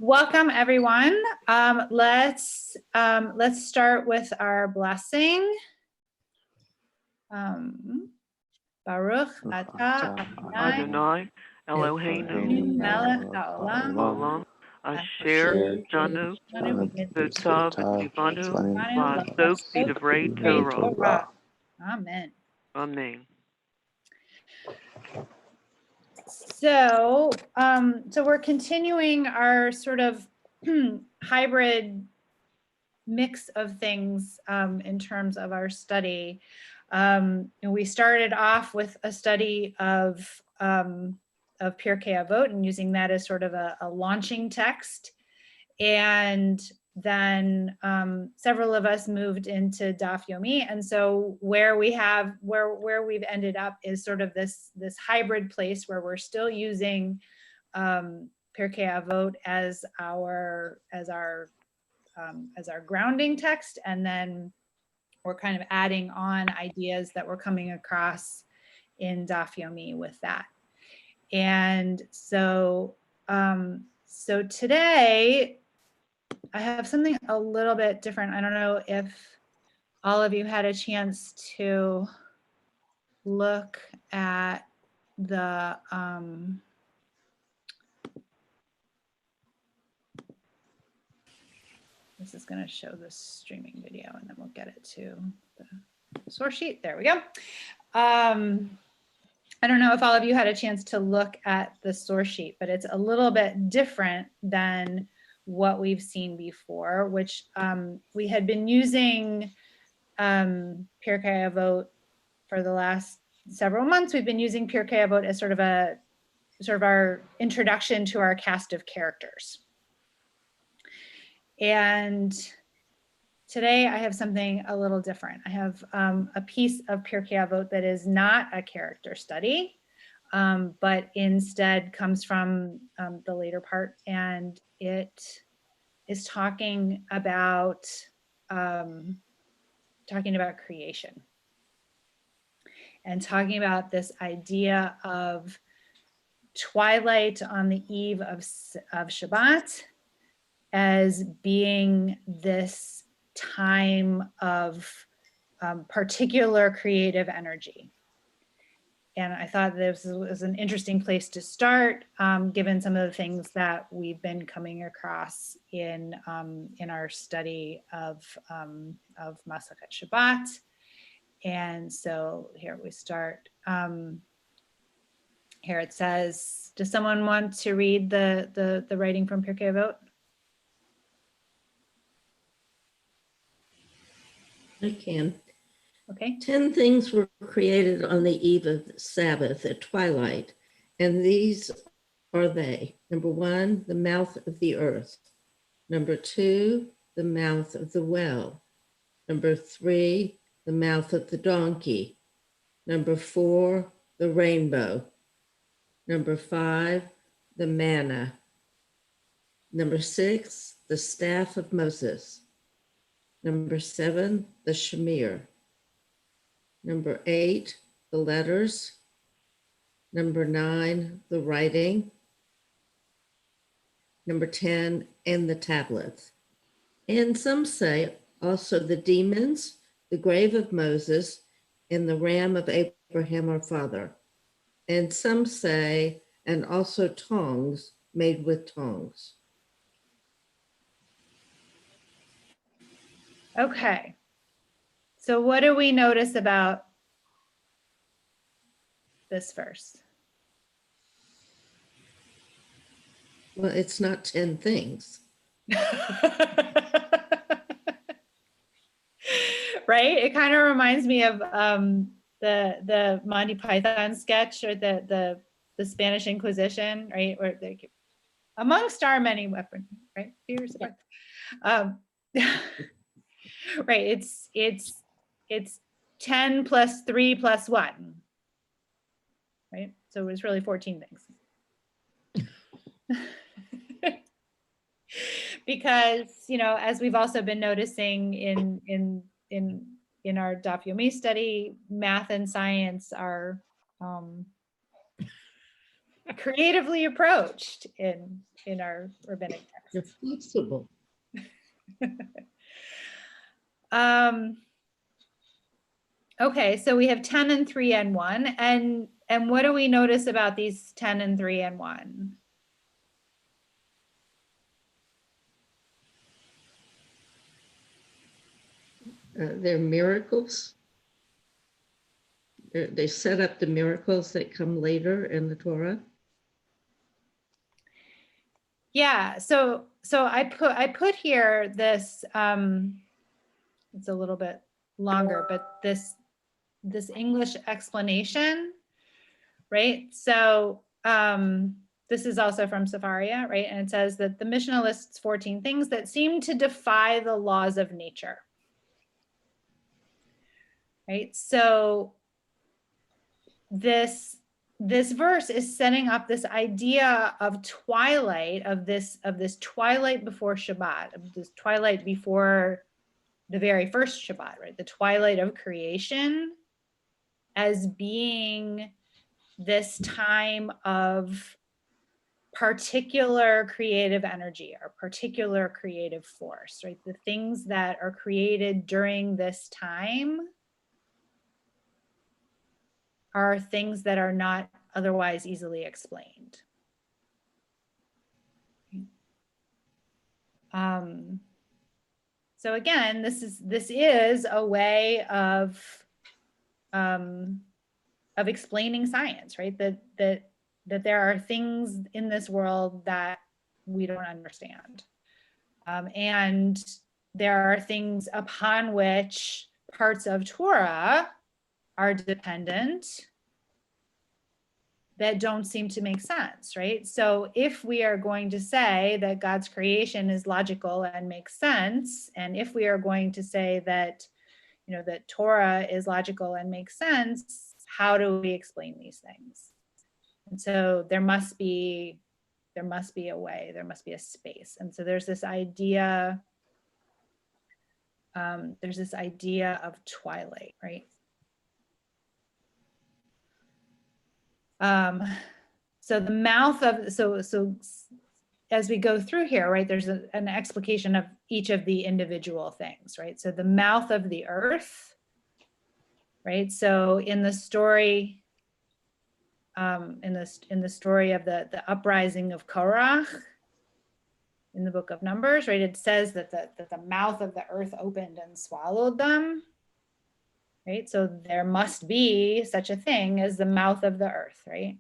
Welcome, everyone. Let's start with our blessing. Baruch atah Adonai Eloheinu melech haolam Olam Asher Janu V'tav Tivanu La'asok B'divrei Torah. Amen. Amen. So we're continuing our sort of hybrid mix of things in terms of our study. And we started off with a study of Pirkei Avot and using that as sort of a launching text. And then several of us moved into Daf Yomi, and so where we've ended up is sort of this hybrid place where we're still using Pirkei Avot as our grounding text, and then we're kind of adding on ideas that we're coming across in Daf Yomi with that. And so today I have something a little bit different. I don't know if all of you had a chance to look at the this is going to show the streaming video and then we'll get it to the source sheet. There we go. I don't know if all of you had a chance to look at the source sheet, but it's a little bit different than what we've seen before, which we had been using Pirkei Avot for the last several months. We've been using Pirkei Avot as sort of our introduction to our cast of characters. And today I have something a little different. I have a piece of Pirkei Avot that is not a character study, but instead comes from the later part, and it is talking about creation and talking about this idea of twilight on the eve of Shabbat as being this time of particular creative energy. And I thought this was an interesting place to start, given some of the things that we've been coming across in our study of Masachet Shabbat. And so here we start. Here it says, does someone want to read the writing from Pirkei Avot? I can. Okay. 10 things were created on the eve of the Sabbath at twilight, and these are they. Number 1, the mouth of the earth. Number 2, the mouth of the well. Number 3, the mouth of the donkey. Number 4, the rainbow. Number 5, the manna. Number 6, the staff of Moses. Number 7, the shamir. Number 8, the letters. Number 9, the writing. Number 10, and the tablets. And some say also the demons, the grave of Moses, and the ram of Abraham our father. And some say, and also tongs made with tongs. Okay. So what do we notice about this verse? Well, it's not 10 things. Right? It kind of reminds me of the Monty Python sketch, or the Spanish Inquisition, right? Where they, amongst our many weapons, right? Fears. Right. It's 10 plus 3 plus 1. Right? So it's really 14 things. Because, you know, as we've also been noticing in our Daf Yomi study, math and science are creatively approached in our rabbinic You're texts. flexible. Okay, so we have 10 and 3 and 1. And what do we notice about these 10 and 3 and 1? They're miracles. They set up the miracles that come later in the Torah. Yeah, so I put here this, it's a little bit longer, but this English explanation, right? So this is also from Sefaria, right? And it says that the Mishnah lists 14 things that seem to defy the laws of nature, right? So this verse is setting up this idea of twilight, of this twilight before Shabbat, of this twilight before the very first Shabbat, right? The twilight of creation as being this time of particular creative energy or particular creative force, right? The things that are created during this time are things that are not otherwise easily explained. So again, this is a way of explaining science, right? That there are things in this world that we don't understand, and there are things upon which parts of Torah are dependent that don't seem to make sense, right? So if we are going to say that God's creation is logical and makes sense, and if we are going to say that, you know, that Torah is logical and makes sense, how do we explain these things? And so there must be a way, there must be a space. And so there's this idea, of twilight, right? So the mouth of, so as we go through here, right, there's an explication of each of the individual things, right? So the mouth of the earth, right? So in the story, in the story of the uprising of Korach in the book of Numbers, right, it says that the mouth of the earth opened and swallowed them, right? So there must be such a thing as the mouth of the earth, right?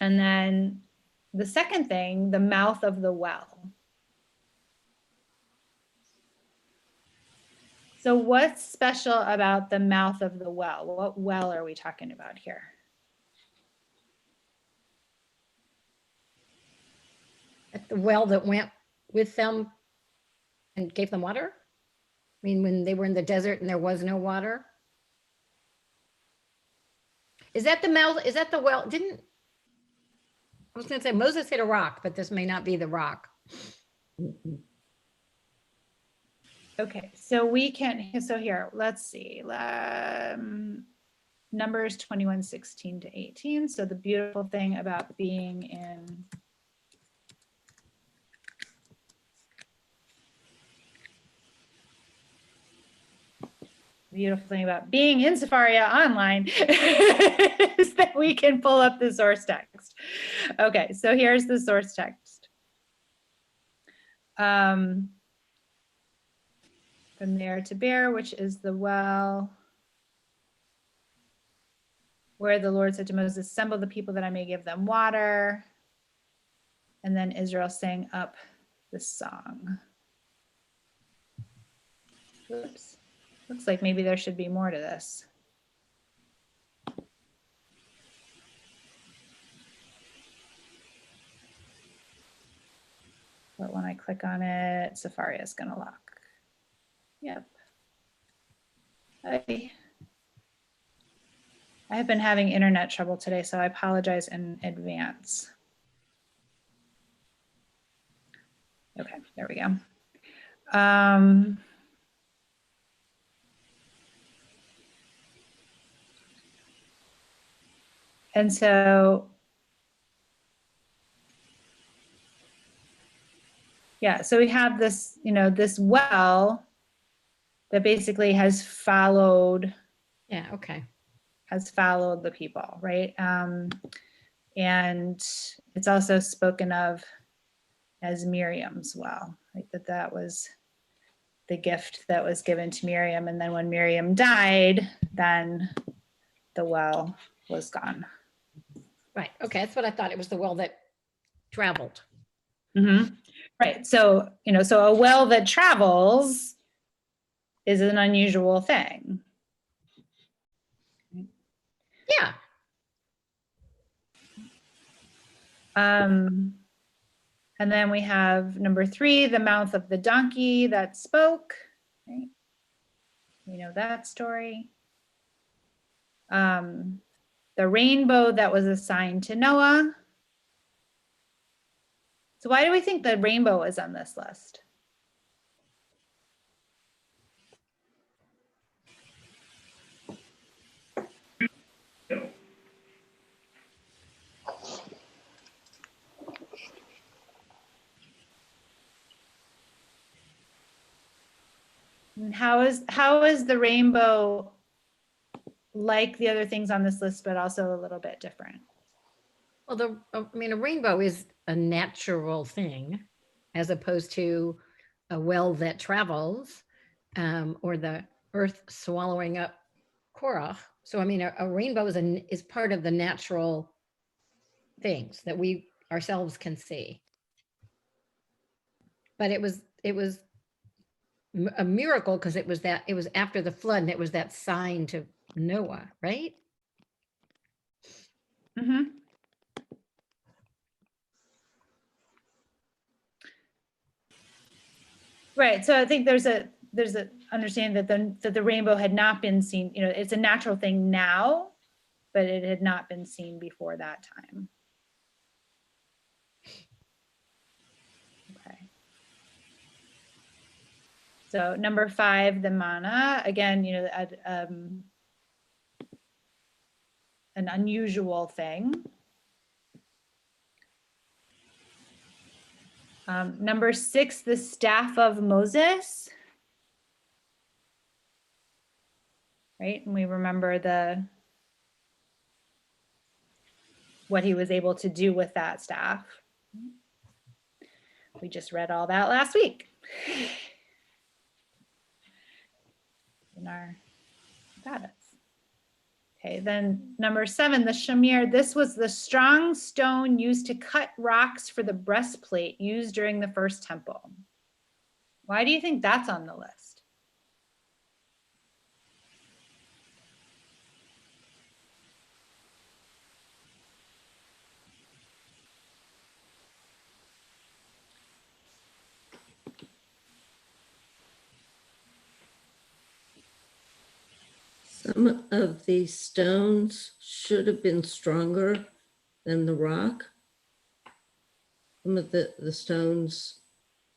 And then the second thing, the mouth of the well. So what's special about the mouth of the well? What well are we talking about here? At the well that went with them and gave them water? I mean, when they were in the desert and there was no water? Is that the mouth? Is that the well? I was going to say Moses hit a rock, but this may not be the rock. Okay, so we can, so here, let's see. Numbers 21:16-18. So the beautiful thing about being in Sefaria online is that we can pull up the source text. Okay, so here's the source text. From there to Bear, which is the well, where the Lord said to Moses, assemble the people that I may give them water. And then Israel sang up the song. Oops. Looks like maybe there should be more to this. But when I click on it, Safari is going to lock. Yep. I have been having internet trouble today, so I apologize in advance. Okay, there we go. And so, yeah, so we have this, this well that basically has followed Yeah, okay. the people, right? And it's also spoken of as Miriam's well, like that was the gift that was given to Miriam. And then when Miriam died, then the well was gone. Right. Okay. That's what I thought. It was the well that traveled. Mm-hmm. Right. So, so a well that travels is an unusual thing. Yeah. And then we have number 3, the mouth of the donkey that spoke. Right? We know that story. The rainbow that was assigned to Noah. So why do we think the rainbow is on this list? And how is the rainbow like the other things on this list, but also a little bit different? Well, a rainbow is a natural thing as opposed to a well that travels, or the earth swallowing up Korah. So, a rainbow is part of the natural things that we ourselves can see. But it was a miracle because it was after the flood and it was that sign to Noah, right? Mm-hmm. Right. So I think there's a understanding that the rainbow had not been seen. It's a natural thing now, but it had not been seen before that time. Okay. So number 5, the manna, again, an unusual thing. Number 6, the staff of Moses. Right, and we remember what he was able to do with that staff. We just read all that last week in our goddess. Okay, then number 7, the shamir. This was the strong stone used to cut rocks for the breastplate used during the first temple. Why do you think that's on the list? Some of these stones should have been stronger than the rock. Some of the stones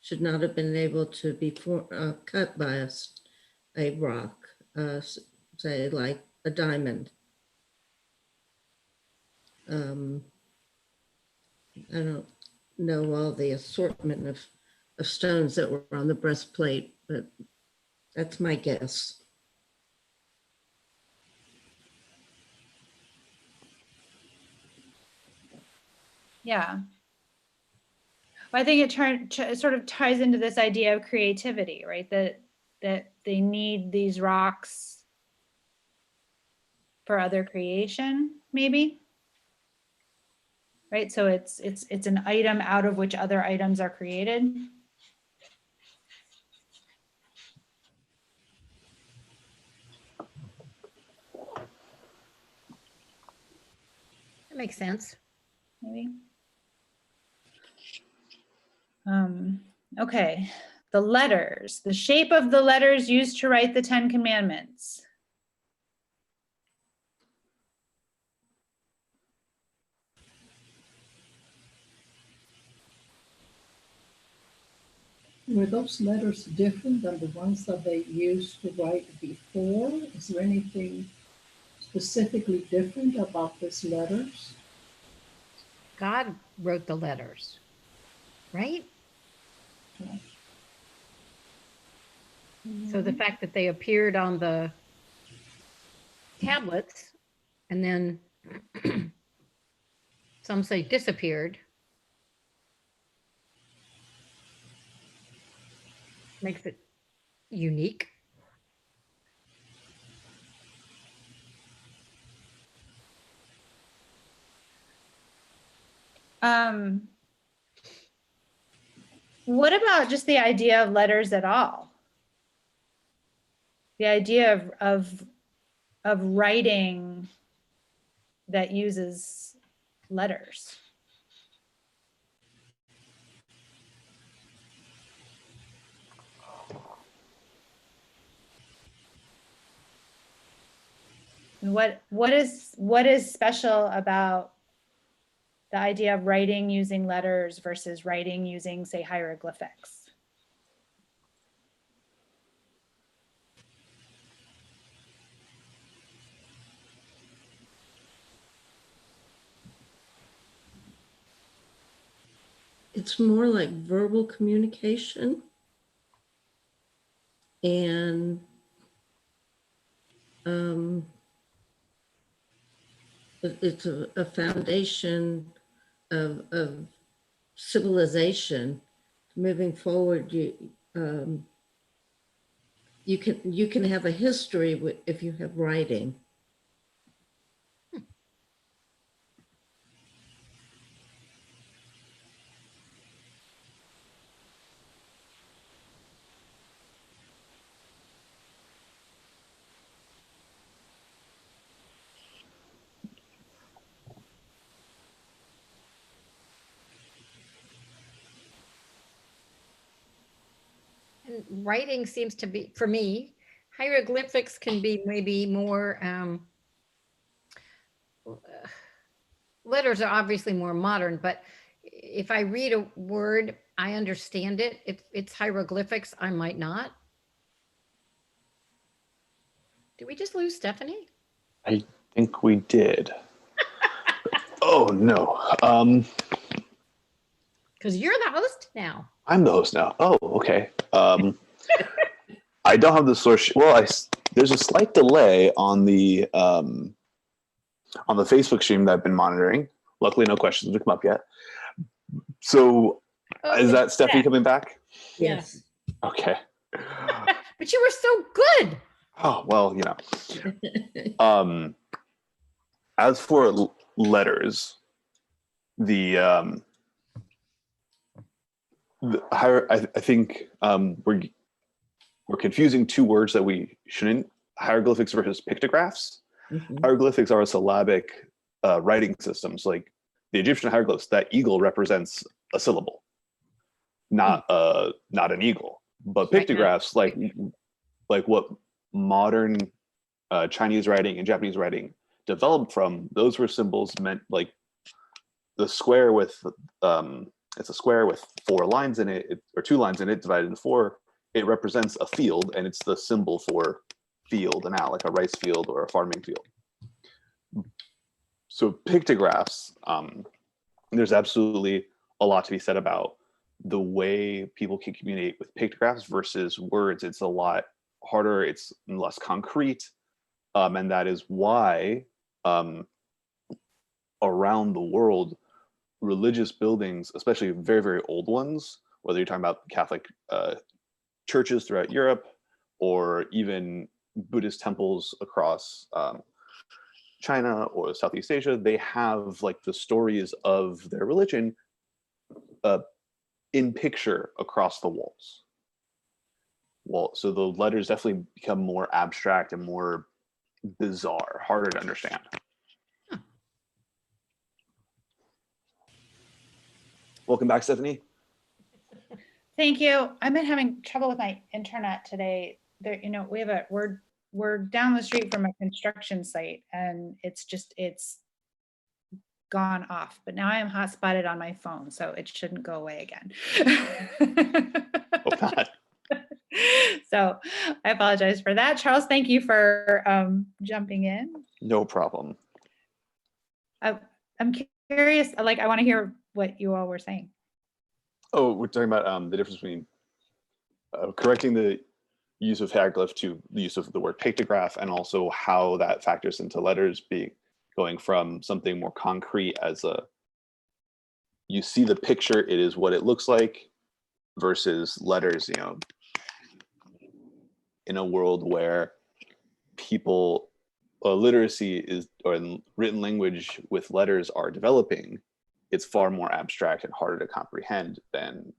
should not have been able to be cut by a rock, say like a diamond. I don't know all the assortment of stones that were on the breastplate, but that's my guess. Yeah. Well, I think it sort of ties into this idea of creativity, right? That they need these rocks for other creation, maybe. Right? So it's an item out of which other items are created. That makes sense. Maybe. Okay, the letters, the shape of the letters used to write the 10 Commandments. Were those letters different than the ones that they used to write before? Is there anything specifically different about these letters? God wrote the letters, right? So the fact that they appeared on the tablets and then some say disappeared makes it unique. What about just the idea of letters at all? The idea of writing that uses letters. And what is special about the idea of writing using letters versus writing using, say, hieroglyphics? It's more like verbal communication, and it's a foundation of civilization. Moving forward, you can have a history if you have writing. And writing seems to be, for me, hieroglyphics can be maybe more, letters are obviously more modern, but if I read a word, I understand it. If it's hieroglyphics, I might not. Did we just lose Stephanie? I think we did. Oh no. Because you're the host now. I'm the host now. Oh, okay. I don't have the source. Well, there's a slight delay on the Facebook stream that I've been monitoring. Luckily, no questions have come up yet. So, is that Stephanie coming back? Yes. Okay. But you were so good. Oh well, as for letters, I think we're confusing two words that we shouldn't: hieroglyphics versus pictographs. Mhm. Hieroglyphics are a syllabic writing systems. Like the Egyptian hieroglyphs, that eagle represents a syllable, not an eagle. But pictographs, like what modern Chinese writing and Japanese writing developed from, those were symbols meant like the square with it's a square with 4 lines in it, or 2 lines in it divided into 4. It represents a field, and it's the symbol for field and out, like a rice field or a farming field. So pictographs, there's absolutely a lot to be said about the way people can communicate with pictographs versus words. It's a lot harder, it's less concrete, and that is why around the world, religious buildings, especially very, very old ones, whether you're talking about Catholic churches throughout Europe or even Buddhist temples across China or Southeast Asia, they have like the stories of their religion in picture across the walls. Well, so the letters definitely become more abstract and more bizarre, harder to understand. Welcome back, Stephanie. Thank you. I've been having trouble with my internet today. There, we're down the street from a construction site, and it's gone off. But now I am hotspotted on my phone, so it shouldn't go away again. Hope not. So I apologize for that. Charles, thank you for jumping in. No problem. I'm curious, like, I want to hear what you all were saying. Oh, we're talking about the difference between correcting the use of hieroglyph to the use of the word pictograph, and also how that factors into letters going from something more concrete as you see the picture, it is what it looks like, versus letters, in a world where people literacy is, or written language with letters are developing, it's far more abstract and harder to comprehend than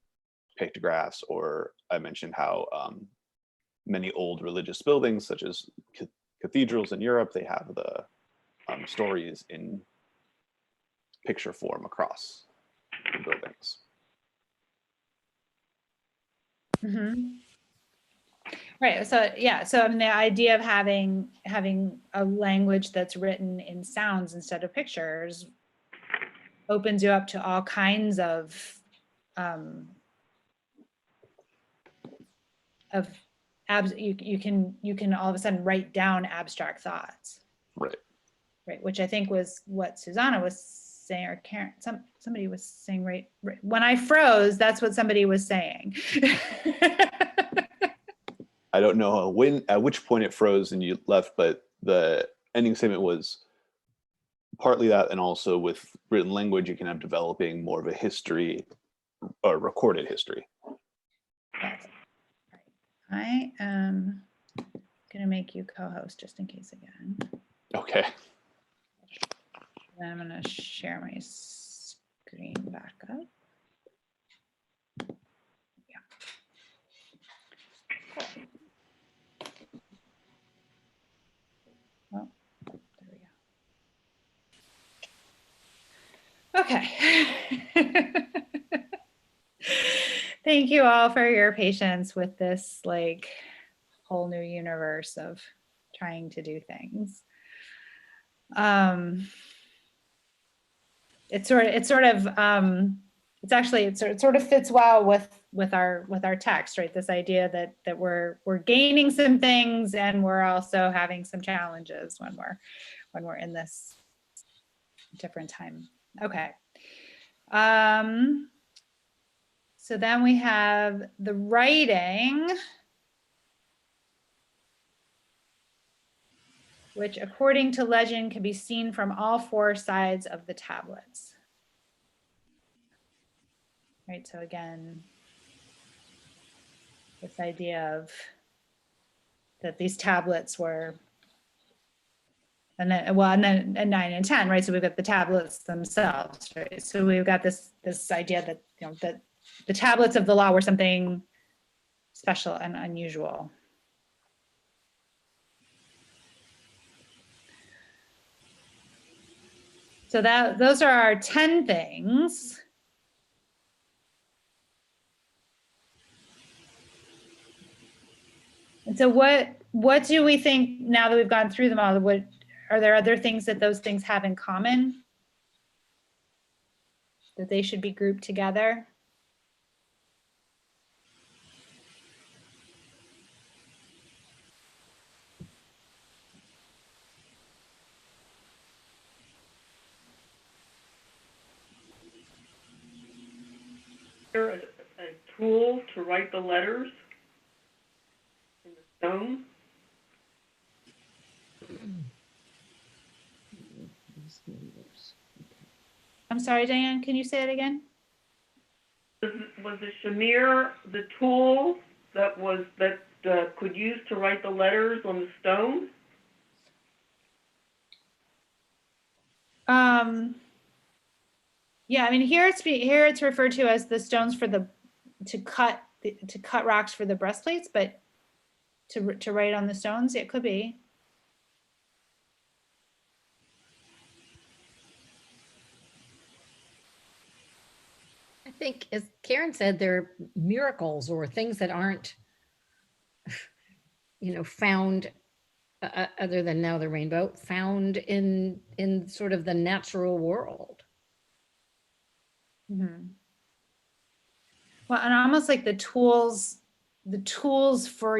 pictographs. Or I mentioned how many old religious buildings, such as cathedrals in Europe, they have the stories in picture form across the buildings. Mm-hmm. Right. So yeah. So I mean, the idea of having a language that's written in sounds instead of pictures opens you up to all kinds of you can all of a sudden write down abstract thoughts. Right. Right. Which I think was what Susanna was saying, or Karen, somebody was saying, right. When I froze, that's what somebody was saying. I don't know at which point it froze and you left, but the ending statement was partly that, and also with written language, you can have developing more of a history, or recorded history. Yes. I am gonna make you co-host just in case again. Okay. Then I'm gonna share my screen back up. Yeah. Cool. Well, there we go. Okay. Thank you all for your patience with this like whole new universe of trying to do things. It sort of fits well with our text, right? This idea that we're gaining some things, and we're also having some challenges when we're in this different time. Okay. So then we have the writing, which according to legend can be seen from all four sides of the tablets. Right, so again, this idea of that these tablets were, and then 9 and 10, right? So we've got the tablets themselves, right? So we've got this idea that that the tablets of the law were something special and unusual. So those are our 10 things. And so what do we think now that we've gone through them all? Are there other things that those things have in common that they should be grouped together? A tool to write the letters in the stone. I'm sorry, Diane, can you say it again? Was the shamir the tool that could use to write the letters on the stone? Yeah, I mean here it's referred to as the stones for to cut rocks for the breastplates, but to write on the stones, it could be. I think, as Karen said, they're miracles or things that aren't, found other than now the rainbow, found in sort of the natural world. Mm-hmm. Well, and almost like the tools the tools for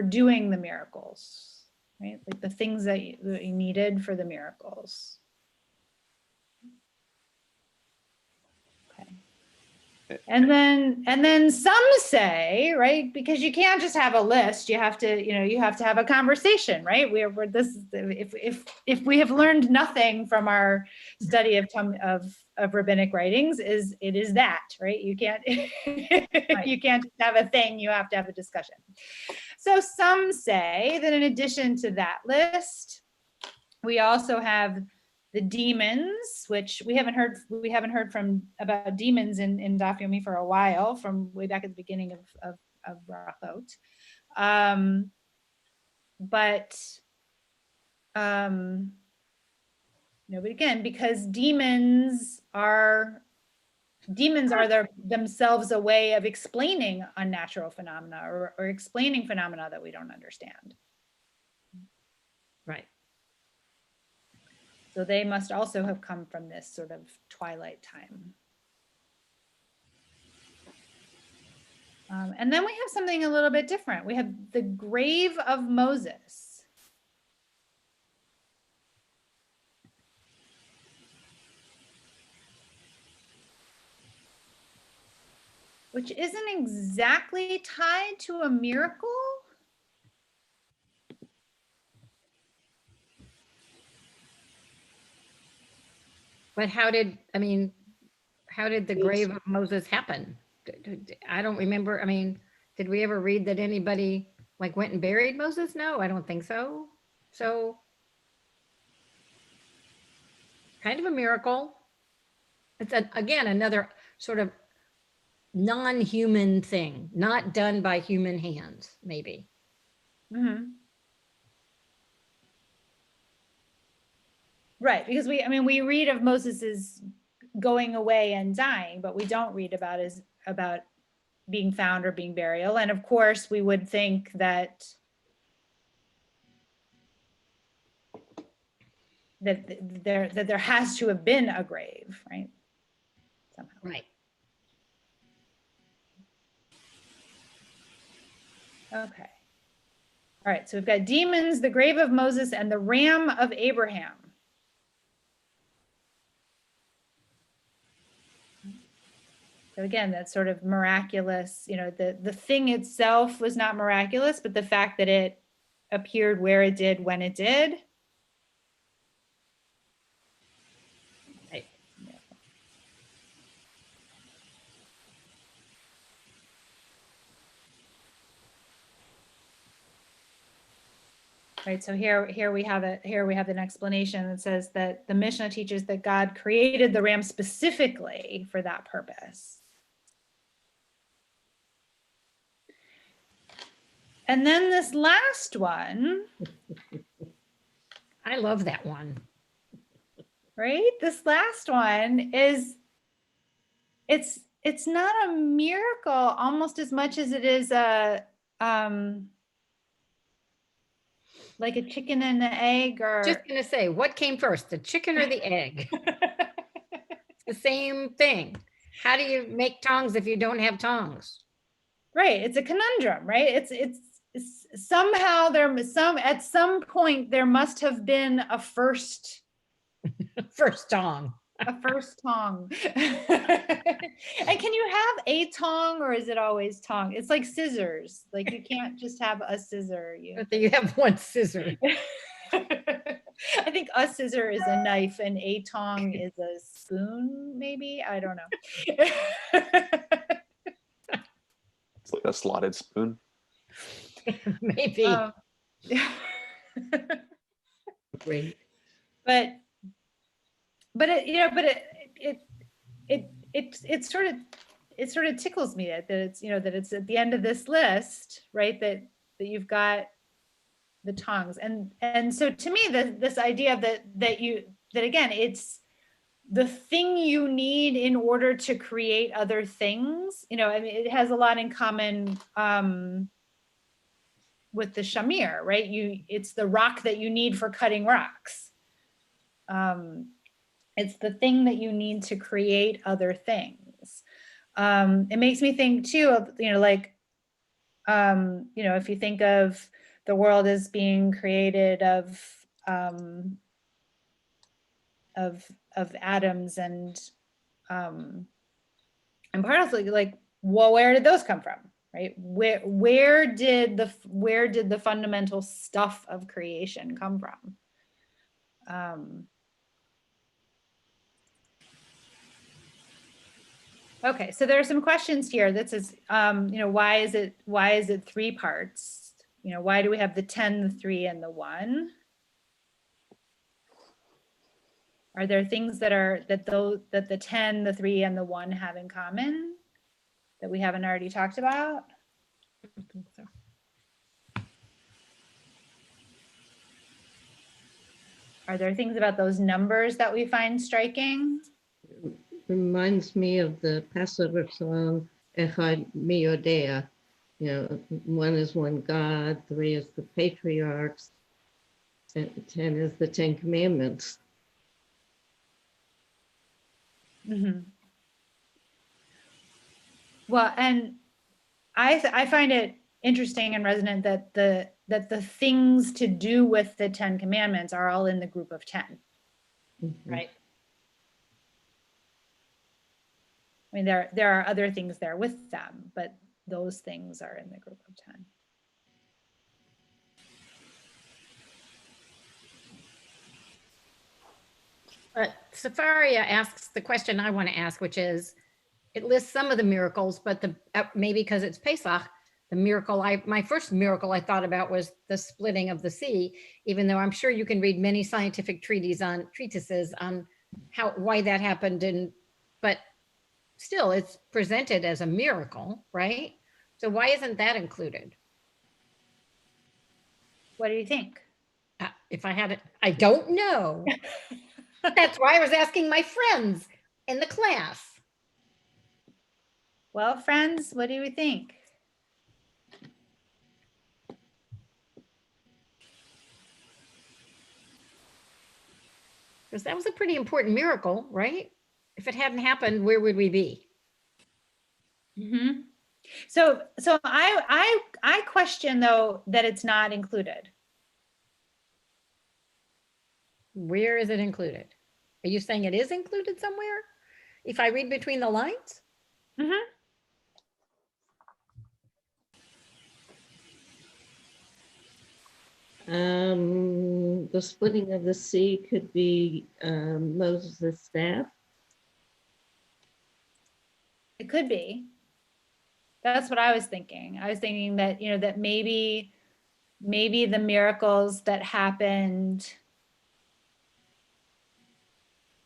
doing the miracles, right? Like the things that you needed for the miracles. Okay. And then some say, right, because you can't just have a list, you have to, you have to have a conversation, right? We're this, if we have learned nothing from our study of rabbinic writings, it is that, right? You can't you can't just have a thing, you have to have a discussion. So some say that in addition to that list, we also have the demons, which we haven't heard from about demons in Daf Yomi for a while, from way back at the beginning of Brachot. But again, because demons are themselves a way of explaining unnatural phenomena or explaining phenomena that we don't understand. Right. So they must also have come from this sort of twilight time. And then we have something a little bit different. We have the grave of Moses. Which isn't exactly tied to a miracle. But how did the grave of Moses happen? I don't remember. I mean, did we ever read that anybody like went and buried Moses? No, I don't think so. So kind of a miracle. It's again, another sort of non-human thing, not done by human hands, maybe. Mm-hmm. Right, because we read of Moses's going away and dying, but we don't read about being found or being burial. And of course, we would think that there has to have been a grave, right? Somehow. Right. Okay. All right, so we've got demons, the grave of Moses, and the ram of Abraham. So again, that's sort of miraculous. The thing itself was not miraculous, but the fact that it appeared where it did when it did. Right. Yeah. Right, so here we have an explanation that says that the Mishnah teaches that God created the ram specifically for that purpose. And then this last one, I love that one. right? This last one is, it's not a miracle almost as much as it is like a chicken and the egg, or Just gonna say, what came first, the chicken or the egg? It's the same thing. How do you make tongs if you don't have tongs? right, it's a conundrum, right? It's somehow at some point there must have been a first Tong. a first tong. And can you have a tong, or is it always tong? It's like scissors, like you can't just have a scissor. You have one scissor. I think a scissor is a knife and a tong is a spoon, maybe. I don't know. It's like a slotted spoon. Maybe. Great. But it sort of tickles me that it's at the end of this list, right? That you've got the tongs, and so to me, this idea that again, it's the thing you need in order to create other things. It has a lot in common with the shamir, right? It's the rock that you need for cutting rocks. It's the thing that you need to create other things. It makes me think too of, like if you think of the world as being created of atoms and partly like, well, where did those come from, right? Where did the fundamental stuff of creation come from? Okay, so there are some questions here that says, why is it 3 parts? Why do we have the 10, the 3, and the 1? Are there things that the 10, the 3, and the 1 have in common that we haven't already talked about? I don't think so. Are there things about those numbers that we find striking? Reminds me of the Passover song, Echad Miyodea. 1 is one God, 3 is the patriarchs, and 10 is the 10 Commandments. Mm-hmm. Well, and I find it interesting and resonant that the things to do with the 10 Commandments are all in the group of 10, right? I mean, there are other things there with them, but those things are in the group of 10. Safaria asks the question I want to ask, which is, it lists some of the miracles, but maybe because it's Pesach, my first miracle I thought about was the splitting of the sea, even though I'm sure you can read many scientific treatises on why that happened, but still it's presented as a miracle, right? So why isn't that included? What do you think? If I had it, I don't know. That's why I was asking my friends in the class. Well, friends, what do you think? Because that was a pretty important miracle, right? If it hadn't happened, where would we be? Mm-hmm. So I question, though, that it's not included. Where is it included? Are you saying it is included somewhere? If I read between the lines? Mm-hmm. The splitting of the sea could be Moses' staff. It could be. That's what I was thinking. I was thinking that, that maybe the miracles that happened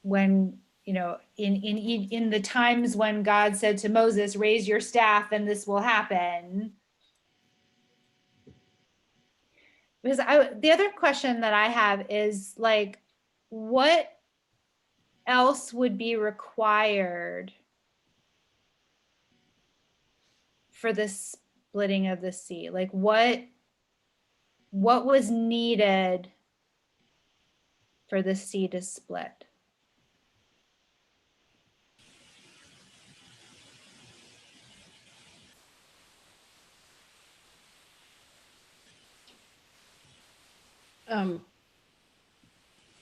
when, in the times when God said to Moses, raise your staff and this will happen. Because the other question that I have is, like, what else would be required for the splitting of the sea? Like, what was needed for the sea to split?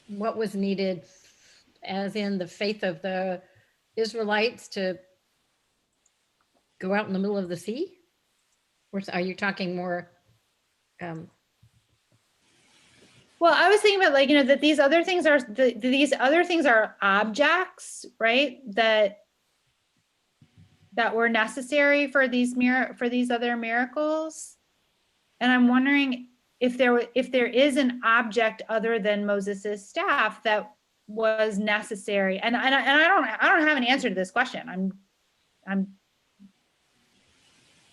What was needed, as in the faith of the Israelites to go out in the middle of the sea? Or are you talking more? Well, I was thinking about, like, that these other things are objects, right? That were necessary for these other miracles. And I'm wondering if there is an object other than Moses's staff that was necessary. And I don't have an answer to this question. I'm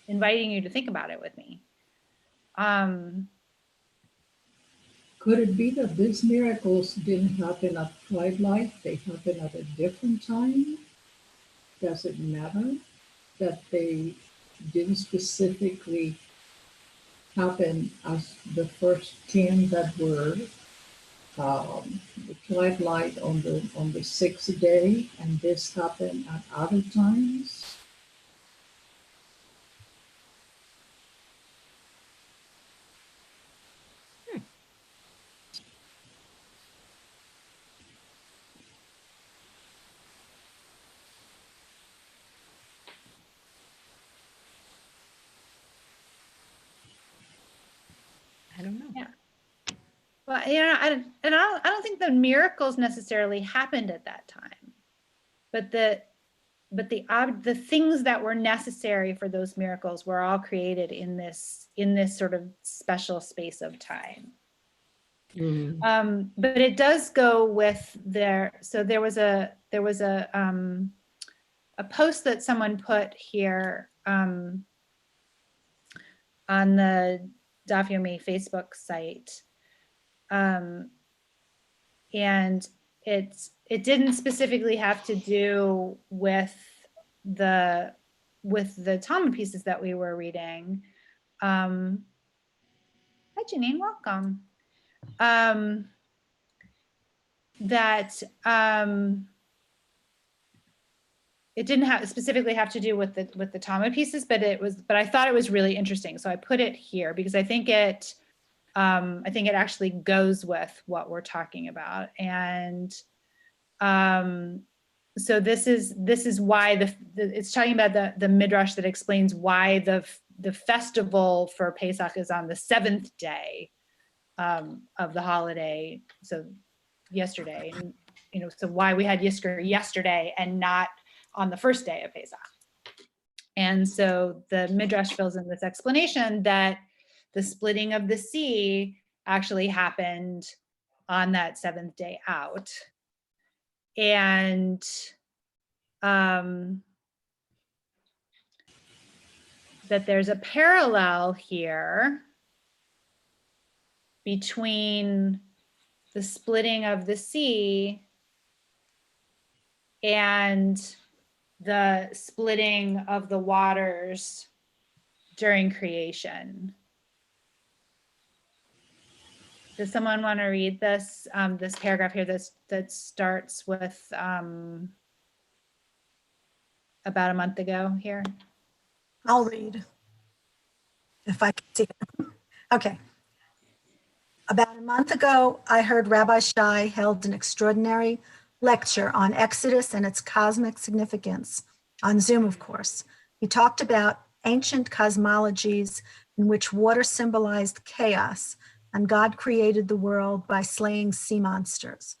inviting you to think about it with me. Could it be that these miracles didn't happen at twilight? They happened at a different time? Does it matter that they didn't specifically happen as the first 10 that were the twilight on the 6th day, and this happened at other times? Well, I don't think the miracles necessarily happened at that time, but the things that were necessary for those miracles were all created in this sort of special space of time. But it does go with so there was a post that someone put here on the Daf Yomi Facebook site, and it didn't specifically have to do with the Talmud pieces that we were reading. Hi Janine, welcome. It didn't specifically have to do with the Talmud pieces, but I thought it was really interesting, so I put it here because I think it actually goes with what we're talking about. And so this is why it's talking about the midrash that explains why the festival for Pesach is on the 7th day of the holiday. So yesterday, and so why we had Yizkor yesterday and not on the first day of Pesach. And so the midrash fills in this explanation that the splitting of the sea actually happened on that 7th day out. And that there's a parallel here between the splitting of the sea and the splitting of the waters during creation. Does someone want to read this this paragraph here that starts with about a month ago here? I'll read if I can see it. Okay. About a month ago, I heard Rabbi Shai held an extraordinary lecture on Exodus and its cosmic significance, on Zoom, of course. He talked about ancient cosmologies in which water symbolized chaos and God created the world by slaying sea monsters.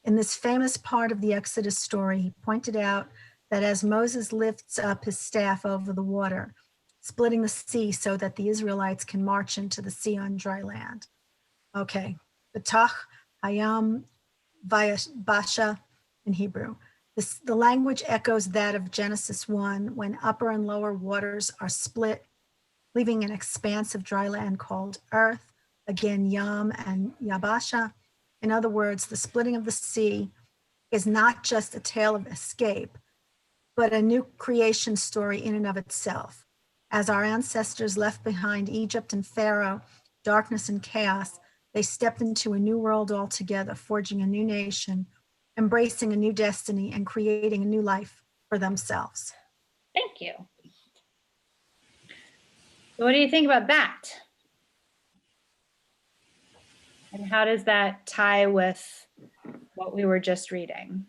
In this famous part of the Exodus story, he pointed out that as Moses lifts up his staff over the water, splitting the sea so that the Israelites can march into the sea on dry land. Okay, B'tach Hayam Vayasha in Hebrew. The language echoes that of Genesis 1, when upper and lower waters are split, leaving an expanse of dry land called earth, again Yam and Yabasha. In other words, the splitting of the sea is not just a tale of escape, but a new creation story in and of itself. As our ancestors left behind Egypt and Pharaoh, darkness and chaos, they stepped into a new world altogether, forging a new nation, embracing a new destiny, and creating a new life for themselves. Thank you. So what do you think about that? And how does that tie with what we were just reading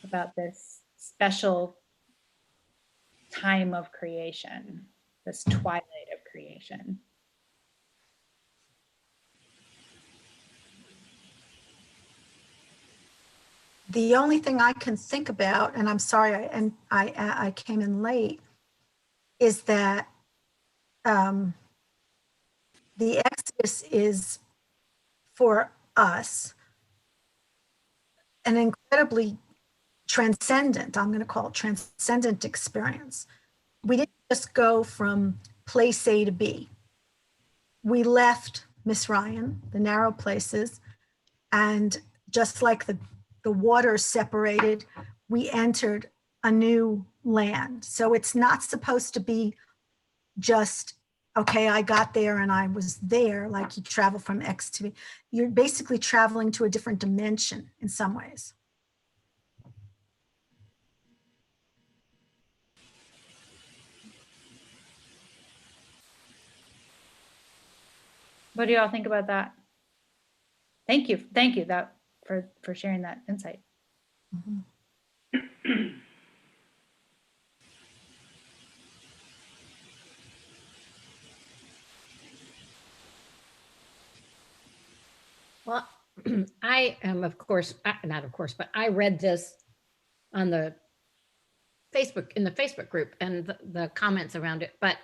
about this special time of creation, this twilight of creation? The only thing I can think about, and I'm sorry, I came in late, is that the Exodus is for us an incredibly transcendent, I'm going to call it transcendent experience. We didn't just go from place A to B. We left Misraim, the narrow places, and just like the water separated, we entered a new land. So it's not supposed to be just, okay, I got there and I was there, like you travel from X to B. You're basically traveling to a different dimension in some ways. What do y'all think about that? Thank you that for sharing that insight. Mm-hmm. I am, of course, not of course, but I read this on the Facebook, in the Facebook group and the comments around it. But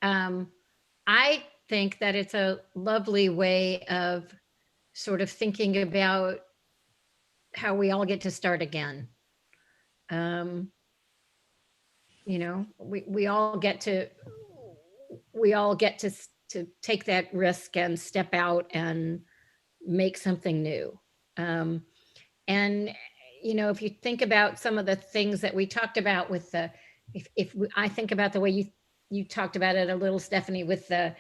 I think that it's a lovely way of sort of thinking about how we all get to start again. You know, we all get to to take that risk and step out and make something new. And you know, if you think about some of the things that we talked about with the, I think about the way you talked about it a little, Stephanie, with the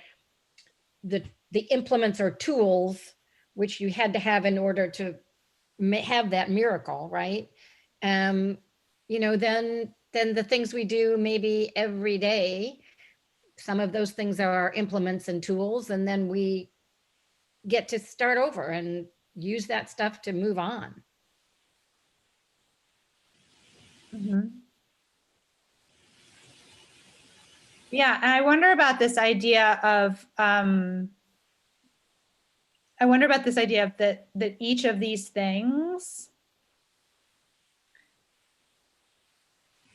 implements or tools which you had to have in order to have that miracle, right? You know, then the things we do maybe every day, some of those things are our implements and tools, and then we get to start over and use that stuff to move on. Yeah, and I wonder about this idea of that each of these things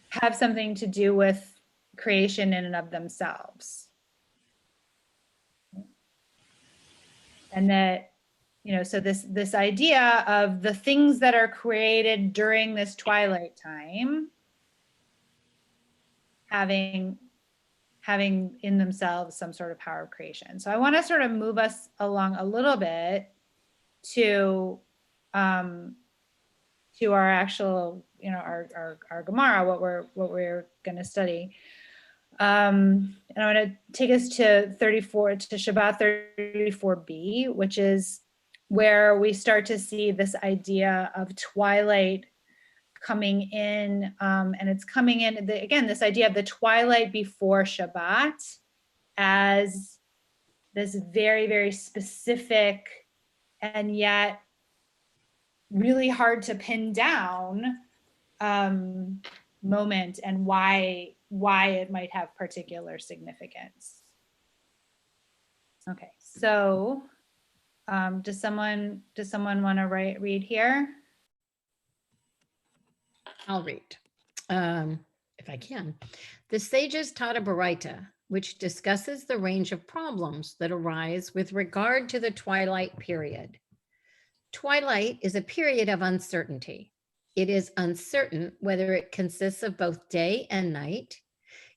have something to do with creation in and of themselves. And that, you know, so this idea of the things that are created during this twilight time having in themselves some sort of power of creation. So I want to sort of move us along a little bit to our actual, you know, our Gemara, what we're going to study. And I want to take us to Shabbat 34b, which is where we start to see this idea of twilight coming in, and it's coming in, again, this idea of the twilight before Shabbat as this very, very specific and yet really hard to pin down moment, and why it might have particular significance. Okay, so does someone want to read here? I'll read, if I can. The sages taught a Baraita, which discusses the range of problems that arise with regard to the twilight period. Twilight is a period of uncertainty. It is uncertain whether it consists of both day and night.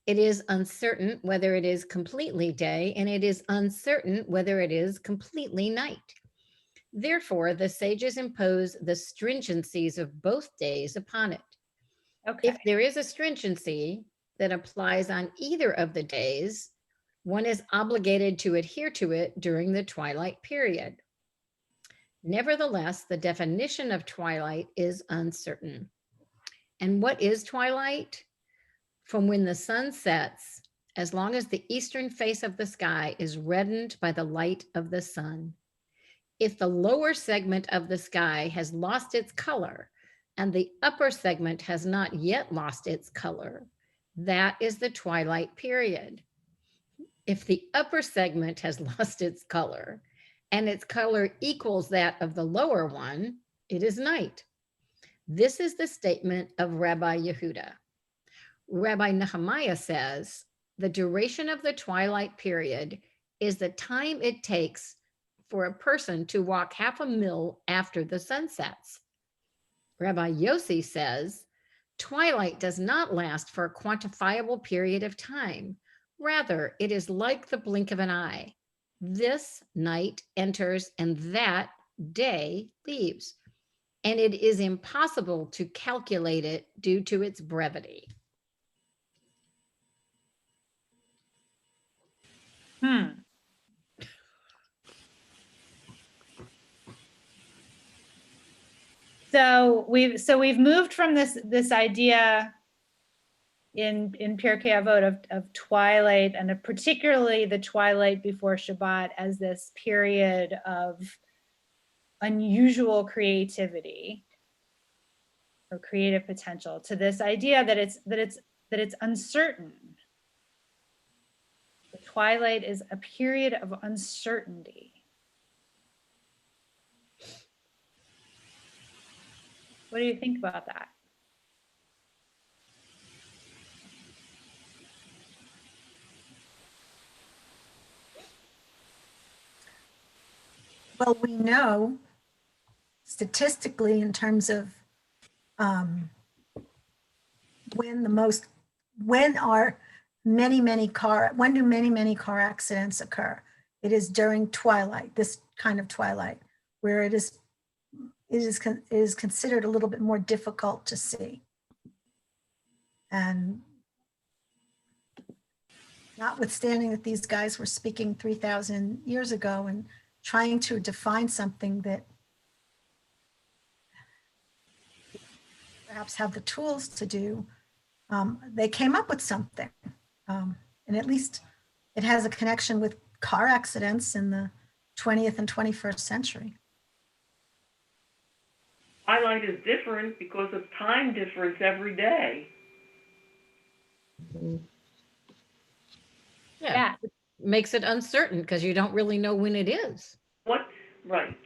It is uncertain whether it is completely day, and it is uncertain whether it is completely night. Therefore, the sages impose the stringencies of both days upon it. Okay. If there is a stringency that applies on either of the days, one is obligated to adhere to it during the twilight period. Nevertheless, the definition of twilight is uncertain. And what is twilight? From when the sun sets, as long as the eastern face of the sky is reddened by the light of the sun. If the lower segment of the sky has lost its color and the upper segment has not yet lost its color, that is the twilight period. If the upper segment has lost its color and its color equals that of the lower one, it is night. This is the statement of Rabbi Yehuda. Rabbi Nehemiah says, the duration of the twilight period is the time it takes for a person to walk half a mil after the sun sets. Rabbi Yossi says, twilight does not last for a quantifiable period of time. Rather, it is like the blink of an eye. This night enters and that day leaves, and it is impossible to calculate it due to its brevity. So we've moved from this idea in Pirkei Avot of twilight, and particularly the twilight before Shabbat, as this period of unusual creativity or creative potential, to this idea that it's uncertain. The twilight is a period of uncertainty. What do you think about that? Well, we know statistically in terms of um, when do many car accidents occur? It is during twilight, this kind of twilight, where it is considered a little bit more difficult to see. And notwithstanding that these guys were speaking 3,000 years ago and trying to define something that perhaps have the tools to do, they came up with something. And at least it has a connection with car accidents in the 20th and 21st century. Twilight is different because of time difference every day. Yeah. Makes it uncertain because you don't really know when it is. What? Right.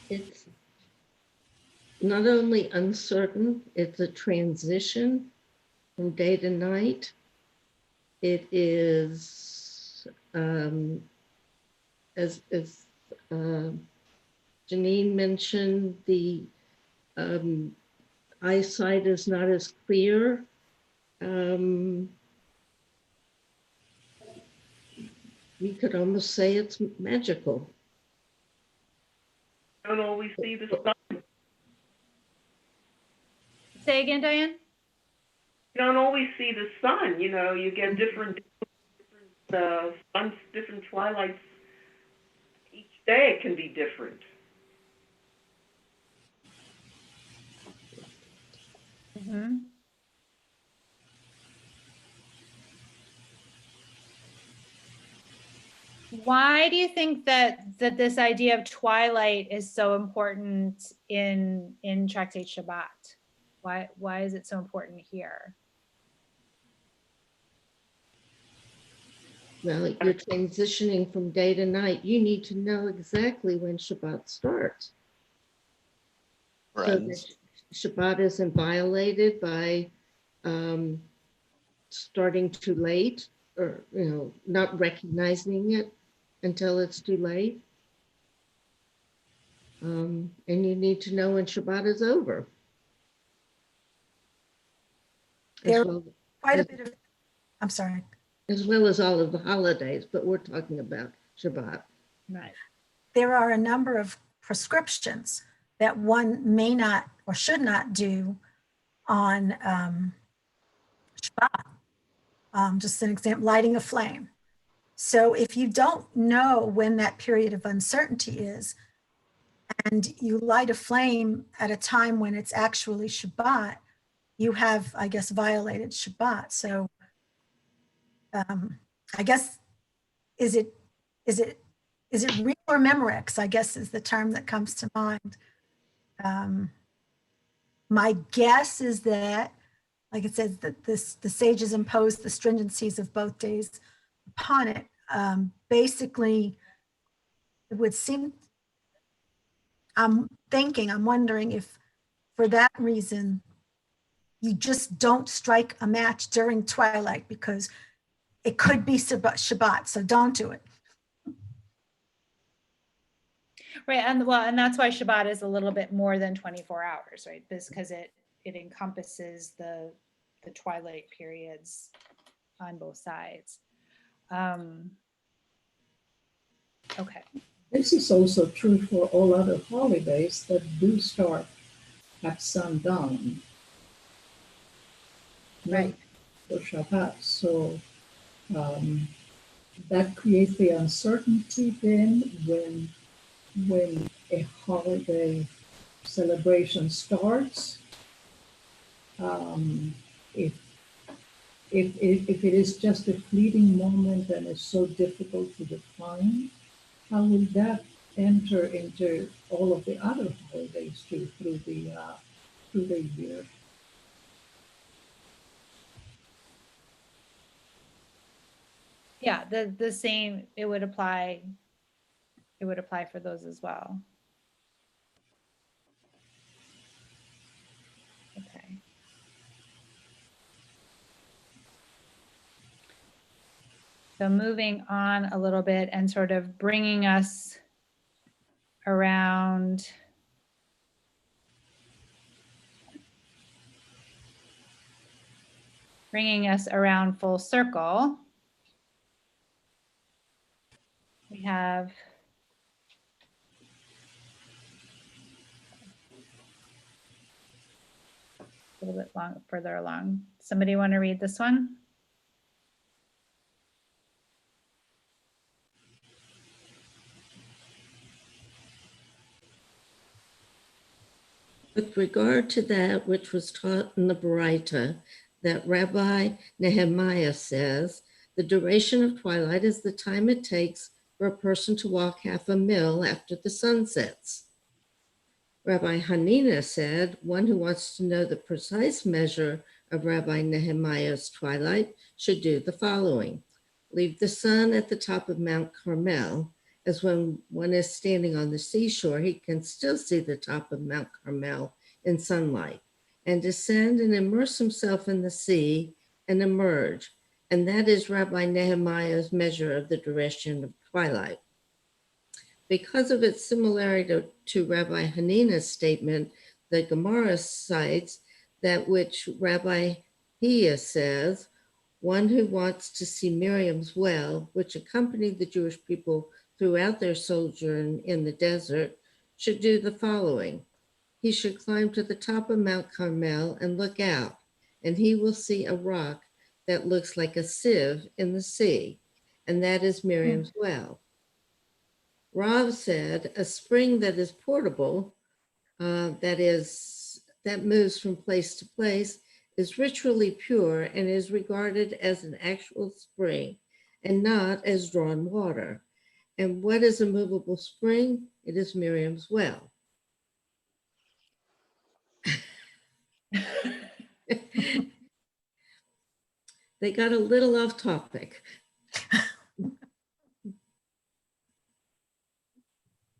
It's not only uncertain, it's a transition from day to night. It is, as Janine mentioned, the eyesight is not as clear. We could almost say it's magical. You don't always see the sun. Say again, Diane? You don't always see the sun. You know, you get different suns, different twilights. Each day it can be different. Mm-hmm. Why do you think that this idea of twilight is so important in Tractate Shabbat? Why is it so important here? Well, you're transitioning from day to night. You need to know exactly when Shabbat starts. So that Shabbat isn't violated by starting too late, or not recognizing it until it's too late. And you need to know when Shabbat is over. There quite a bit of, I'm sorry. As well as all of the holidays, but we're talking about Shabbat. Right. There are a number of prescriptions that one may not or should not do on Shabbat. Just an example, lighting a flame. So if you don't know when that period of uncertainty is, and you light a flame at a time when it's actually Shabbat, you have, I guess, violated Shabbat. So I guess, is it real or memorex, I guess is the term that comes to mind. My guess is that, like it says, that the sages imposed the stringencies of both days upon it. Basically, it would seem, I'm wondering if for that reason, you just don't strike a match during twilight because it could be Shabbat, so don't do it. Right, and that's why Shabbat is a little bit more than 24 hours, right? Because it encompasses the twilight periods on both sides. Okay. This is also true for all other holidays that do start at sundown. Right. For Shabbat. So that creates the uncertainty then when a holiday celebration starts. If it is just a fleeting moment and it's so difficult to define, how will that enter into all of the other holidays too through the year? Yeah, the same, it would apply it would apply for those as well. Okay. So moving on a little bit and sort of bringing us around full circle. We have a little bit further along. Somebody want to read this one? With regard to that which was taught in the Baraita, that Rabbi Nehemiah says, the duration of twilight is the time it takes for a person to walk half a mil after the sun sets. Rabbi Hanina said, one who wants to know the precise measure of Rabbi Nehemiah's twilight should do the following. Leave the sun at the top of Mount Carmel, as when one is standing on the seashore, he can still see the top of Mount Carmel in sunlight, and descend and immerse himself in the sea and emerge. And that is Rabbi Nehemiah's measure of the duration of twilight. Because of its similarity to Rabbi Hanina's statement, the Gemara cites that which Rabbi Hiya says, one who wants to see Miriam's well, which accompanied the Jewish people throughout their sojourn in the desert, should do the following. He should climb to the top of Mount Carmel and look out, and he will see a rock that looks like a sieve in the sea, and that is Miriam's well. Rav said, a spring that is portable, that moves from place to place, is ritually pure and is regarded as an actual spring and not as drawn water. And what is a movable spring? It is Miriam's well. They got a little off topic.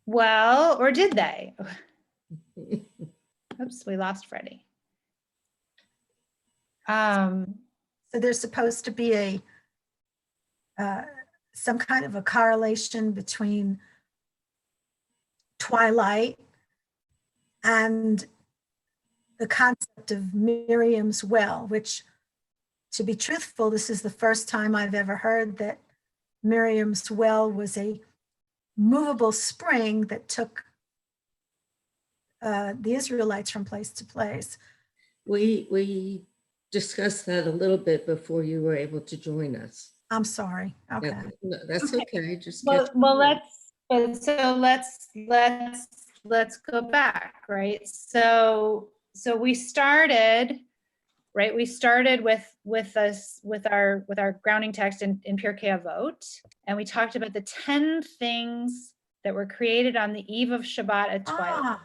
Well, or did they? Oops, we lost Freddie. So there's supposed to be some kind of a correlation between twilight and the concept of Miriam's well, which, to be truthful, this is the first time I've ever heard that Miriam's well was a movable spring that took the Israelites from place to place. We discussed that a little bit before you were able to join us. I'm sorry. Okay. That's okay. Just well, let's go back, right? So we started, right? We started with our grounding text in Pirkei Avot, and we talked about the 10 things that were created on the eve of Shabbat at twilight.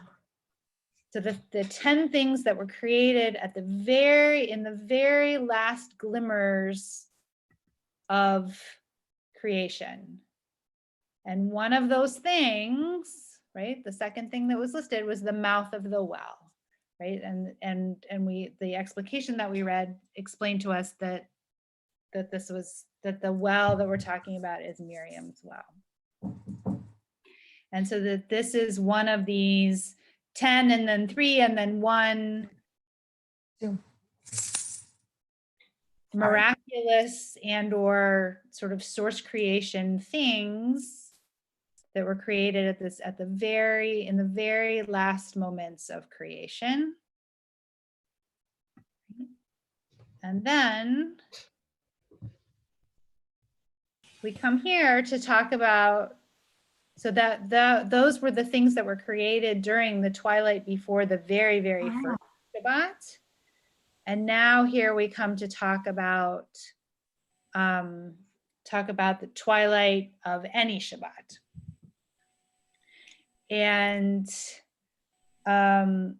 So the 10 things that were created at in the very last glimmers of creation. And one of those things, right, the second thing that was listed was the mouth of the well, right? And the explication that we read explained to us that the well that we're talking about is Miriam's well. And so that this is one of these 10 and then 3 and then 1 miraculous and or sort of source creation things that were created in the very last moments of creation. And then we come here to talk about, so those were the things that were created during the twilight before the very first Shabbat. And now here we come to talk about the twilight of any Shabbat. And so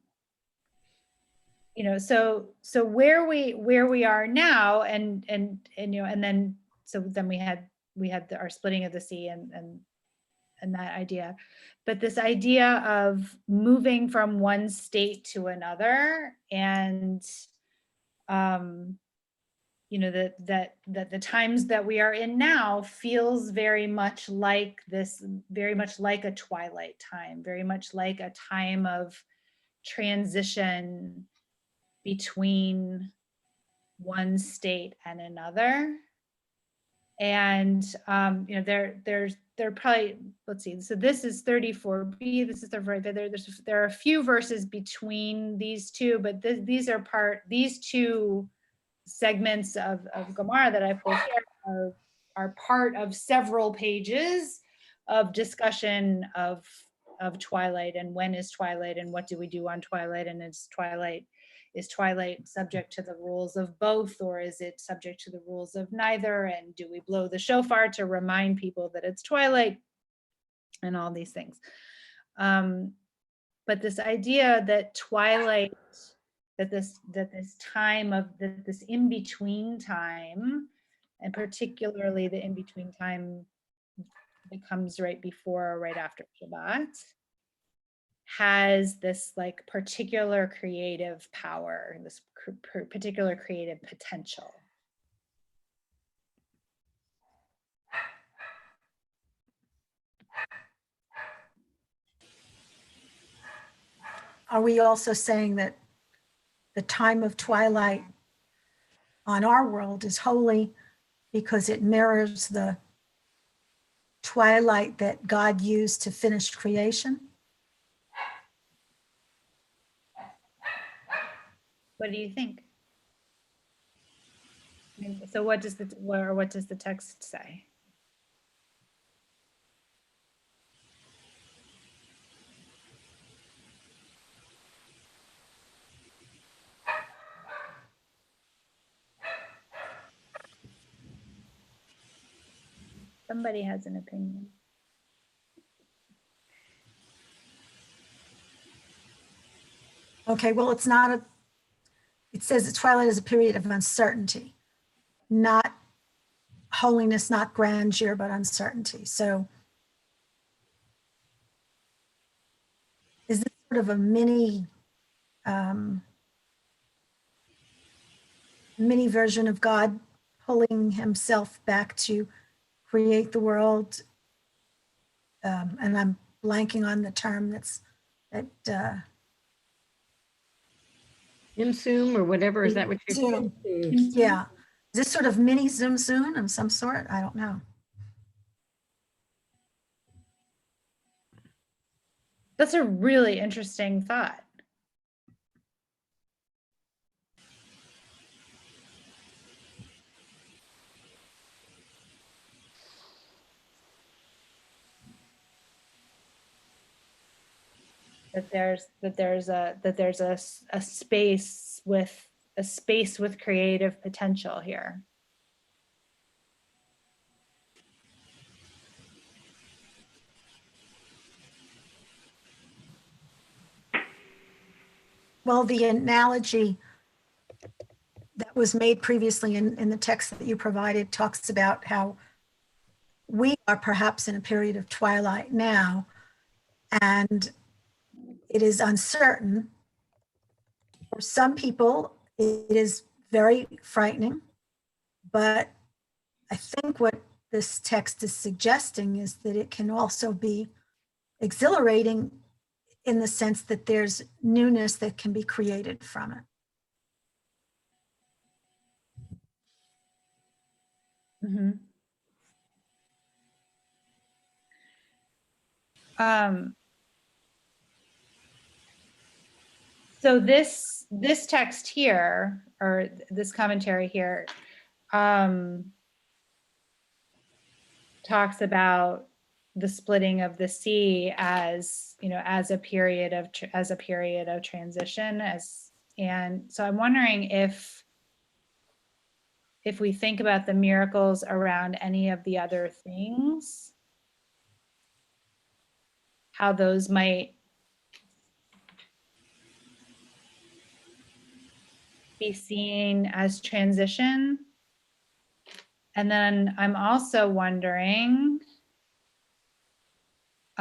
where we are now, and then we had our splitting of the sea, and that idea. But this idea of moving from one state to another, and you know, that the times that we are in now feels very much like this, very much like a twilight time, very much like a time of transition between one state and another. And you know, there probably, let's see, so this is 34b, this is the right there are a few verses between these two, but these two segments of Gemara that I pulled here are part of several pages of discussion of twilight, and when is twilight, and what do we do on twilight, and is twilight subject to the rules of both, or is it subject to the rules of neither, and do we blow the shofar to remind people that it's twilight, and all these things. But this idea that twilight, that this time of this in-between time, and particularly the in-between time that comes right before or right after Shabbat, has this like particular creative power, this particular creative potential. Are we also saying that the time of twilight on our world is holy because it mirrors the twilight that God used to finish creation? What do you think? I mean, so what does the text say? Somebody has an opinion. Okay, well, it says that twilight is a period of uncertainty, not holiness, not grandeur, but uncertainty. So is this sort of a mini version of God pulling himself back to create the world? And I'm blanking on the term Imsum or whatever, is that what you're Zoom. Yeah. Is this sort of mini Zoom soon of some sort? I don't know. That's a really interesting thought. That there's a space with creative potential here. Well, the analogy that was made previously in the text that you provided talks about how we are perhaps in a period of twilight now, and it is uncertain. For some people, it is very frightening, but I think what this text is suggesting is that it can also be exhilarating in the sense that there's newness that can be created from it. Mm-hmm. So this text here, or this commentary here, talks about the splitting of the sea as, you know, as a period of transition, and so I'm wondering if we think about the miracles around any of the other things, how those might be seen as transition. And then I'm also wondering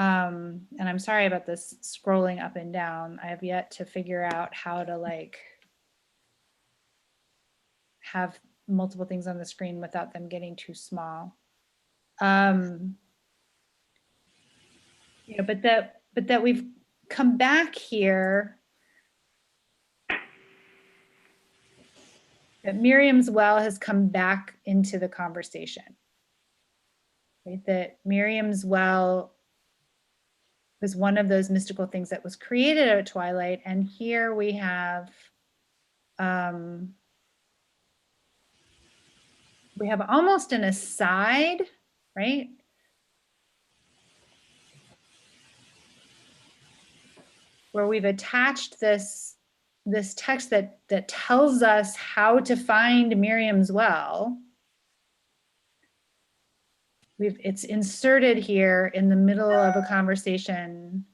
And I'm sorry about this scrolling up and down. I have yet to figure out how to like have multiple things on the screen without them getting too small. You know, but that we've come back here, that Miriam's well has come back into the conversation, right? That Miriam's well was one of those mystical things that was created at twilight. And here we have almost an aside, right? Where we've attached this text that tells us how to find Miriam's well. It's inserted here in the middle of a conversation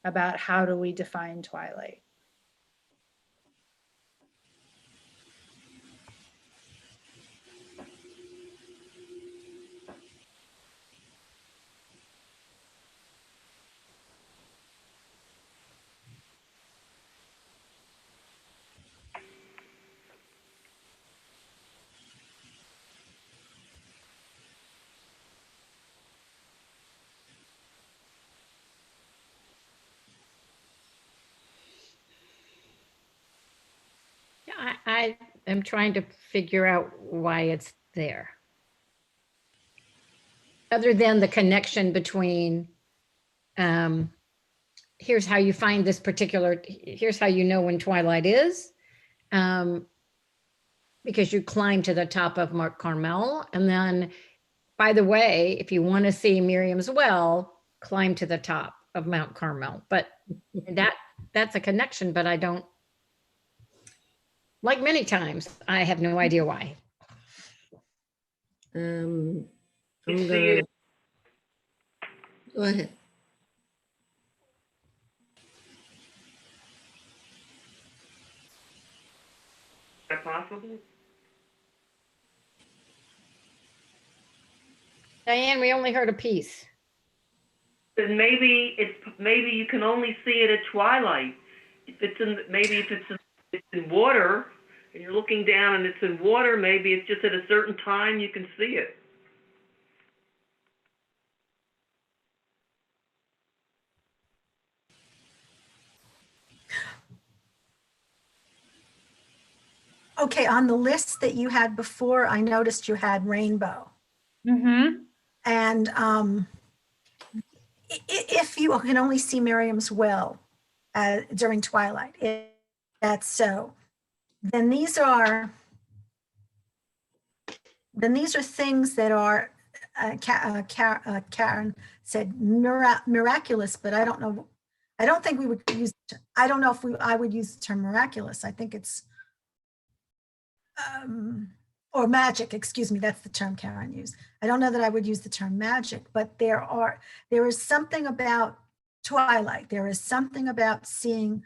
about how do we define twilight. I am trying to figure out why it's there. Other than the connection between, here's how you find this particular, here's how you know when twilight is, because you climb to the top of Mount Carmel. And then, by the way, if you want to see Miriam's well, climb to the top of Mount Carmel. But that's a connection, but I don't, like many times, I have no idea why. I'm You see gonna, it. go ahead. Is that possible? Diane, we only heard a piece. Then maybe you can only see it at twilight. If it's in water and you're looking down and it's in water, maybe it's just at a certain time you can see it. Okay, on the list that you had before, I noticed you had rainbow. Mm-hmm. And if you can only see Miriam's well during twilight, if that's so, then these are things that are, Karen said miraculous, but I don't know. I don't think we would use, I don't know if I would use the term miraculous. I think it's, or magic, excuse me, that's the term Karen used. I don't know that I would use the term magic, but there is something about twilight. There is something about seeing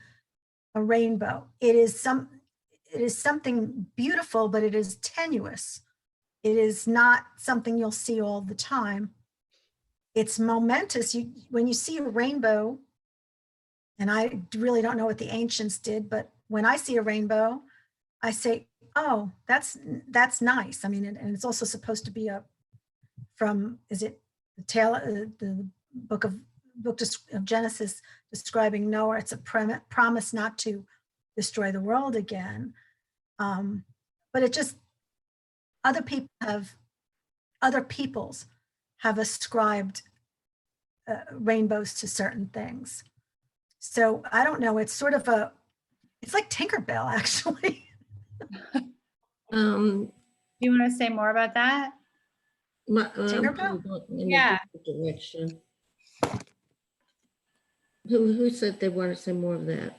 a rainbow. It is something beautiful, but it is tenuous. It is not something you'll see all the time. It's momentous. When you see a rainbow, and I really don't know what the ancients did, but when I see a rainbow, I say, oh, that's nice. I mean, and it's also supposed to be is it the book of Genesis describing Noah? It's a promise not to destroy the world again. But it just, other peoples have ascribed rainbows to certain things. So I don't know. It's sort of it's like Tinkerbell, actually. Do you want to say more about that? Tinkerbell? Yeah. Direction. Who said they want to say more of that?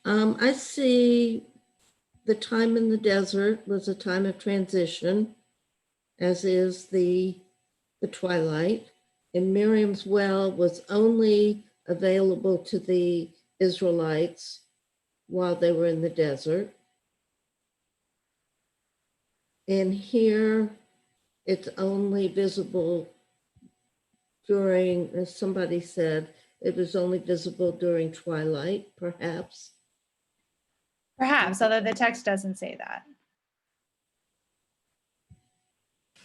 I see the time in the desert was a time of transition, as is the twilight. And Miriam's well was only available to the Israelites while they were in the desert. And here it's only visible during, as somebody said, it was only visible during twilight, perhaps. Perhaps, although the text doesn't say that.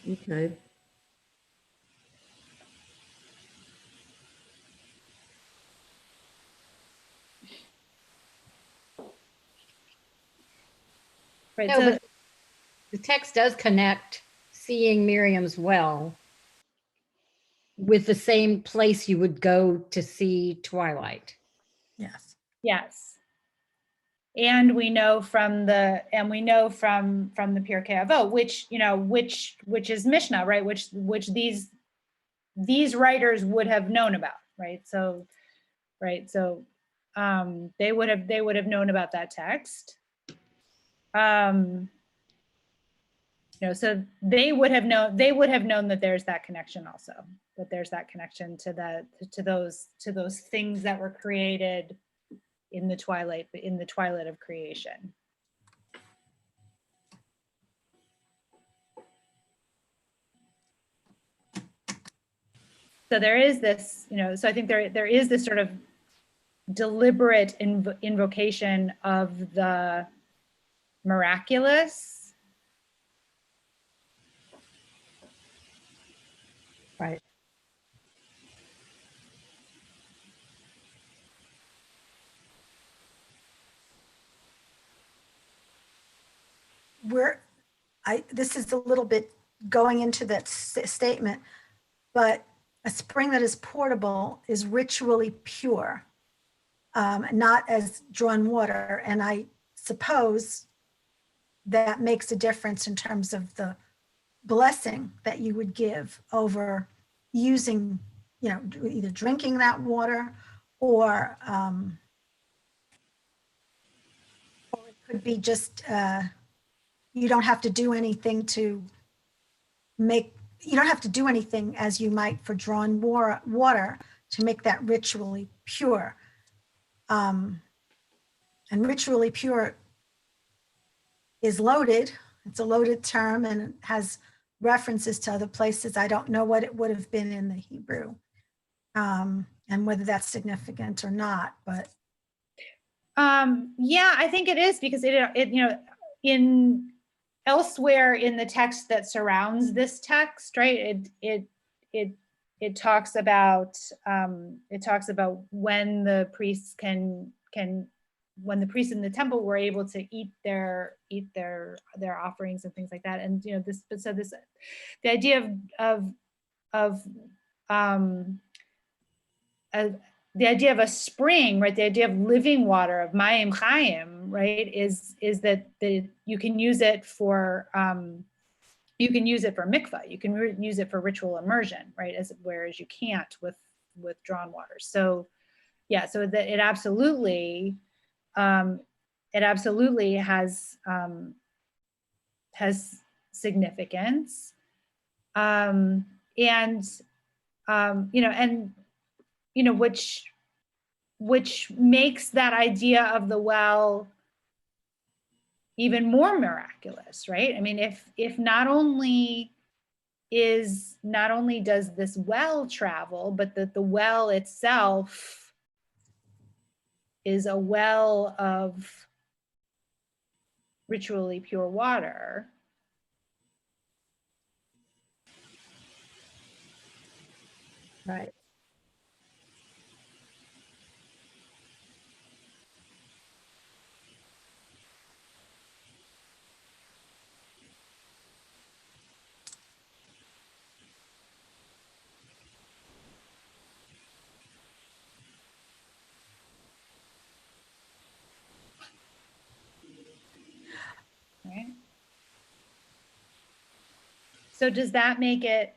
Okay. Right. No, So but the text does connect seeing Miriam's well with the same place you would go to see twilight. Yes. yes. And we know from the the Pirkei Avot, which is Mishnah, right? Which these writers would have known about, right? So they would have known about that text. So they would have known that there's that connection also, that there's that connection to those things that were created in the twilight of creation. So there is this, so I think there is this sort of deliberate invocation of the miraculous. Right. This is a little bit going into that statement, but a spring that is portable is ritually pure, not as drawn water. And I suppose that makes a difference in terms of the blessing that you would give over using, either drinking that water or it could be just, you don't have to do anything as you might for drawn water to make that ritually pure. And ritually pure is loaded. It's a loaded term and it has references to other places. I don't know what it would have been in the Hebrew, and whether that's significant or not, but. Yeah, I think it is, because in elsewhere in the text that surrounds this text, right? It talks about when the priests when the priests in the temple were able to eat their offerings and things like that. And the idea the idea of a spring, right? The idea of living water, of mayim chayim, right? Is that you can use it for mikvah, you can use it for ritual immersion, right? Whereas you can't with drawn water. So yeah, so that it absolutely has significance, which makes that idea of the well even more miraculous, right? I mean, if not only does this well travel, but that the well itself is a well of ritually pure water. Right. Right. So does that make it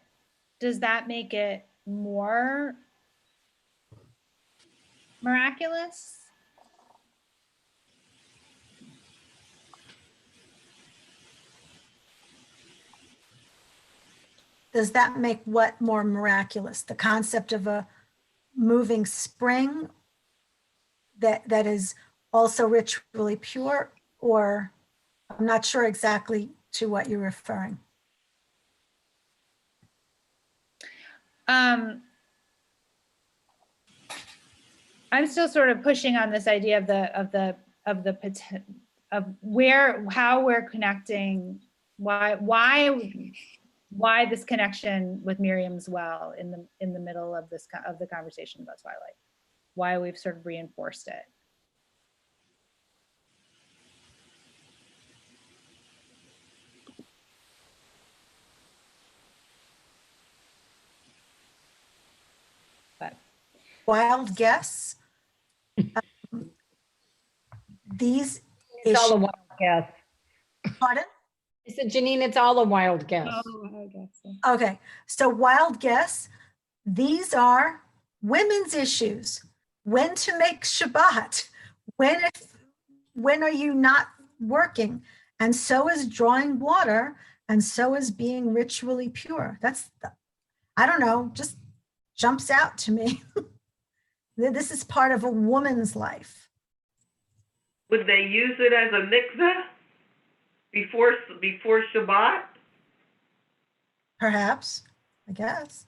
more miraculous? Does that make what more miraculous? The concept of a moving spring that is also ritually pure, or I'm not sure exactly to what you're referring. I'm still sort of pushing on this idea of how we're connecting, why this connection with Miriam's well in the middle of the conversation about twilight, why we've sort of reinforced it. But Wild guess. These It's all a issues, wild guess. pardon? I said, Janine, it's all a wild guess. I guess so. Okay, so wild guess. These are women's issues. When to make Shabbat? When are you not working? And so is drawing water, and so is being ritually pure. I don't know, just jumps out to me. This is part of a woman's life. Would they use it as a mikveh before Shabbat? Perhaps, I guess.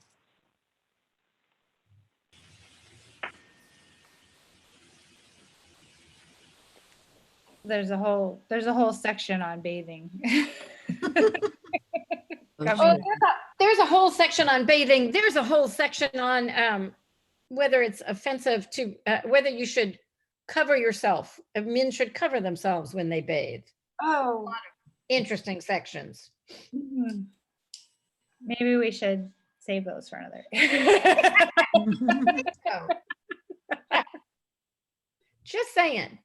There's a whole section on bathing. Oh, there's a whole section on bathing. There's a whole section on whether it's offensive to, whether you should cover yourself. Men should cover themselves when they bathe. Oh, Interesting sections. maybe we should save those for another. So, just saying.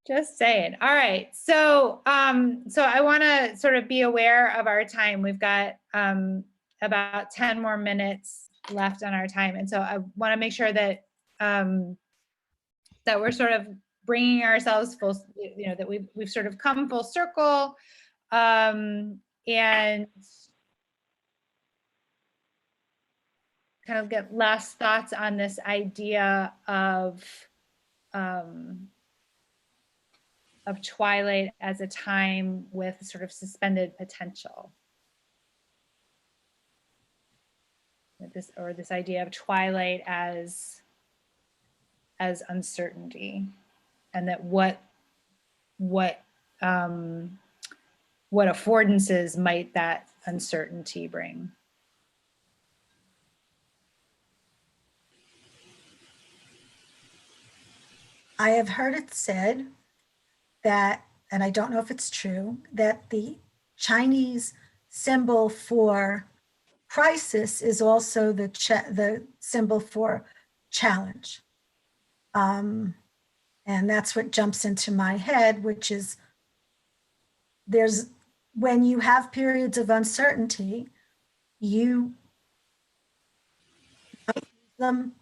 Just saying. All right. So I want to sort of be aware of our time. We've got about 10 more minutes left on our time. And so I want to make sure that that we're sort of bringing ourselves full, that we've sort of come full circle, and kind of get last thoughts on this idea of twilight as a time with sort of suspended potential. This idea of twilight as uncertainty, and that what affordances might that uncertainty bring. I have heard it said that, and I don't know if it's true, that the Chinese symbol for crisis is also the symbol for challenge. And that's what jumps into my head, which is when you have periods of uncertainty, you might use them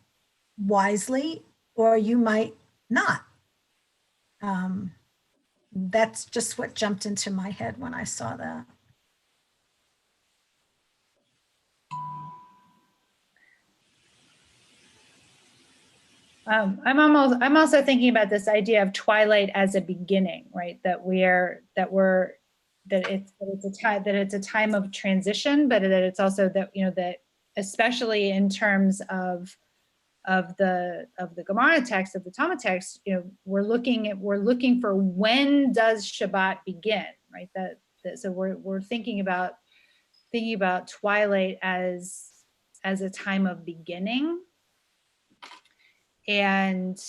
wisely, or you might not. That's just what jumped into my head when I saw that. I'm also thinking about this idea of twilight as a beginning, right? That it's a time of transition, but that it's also that, that especially in terms of the Gemara text, of the Talmud text, we're looking for when does Shabbat begin, right? So we're thinking about twilight as a time of beginning, and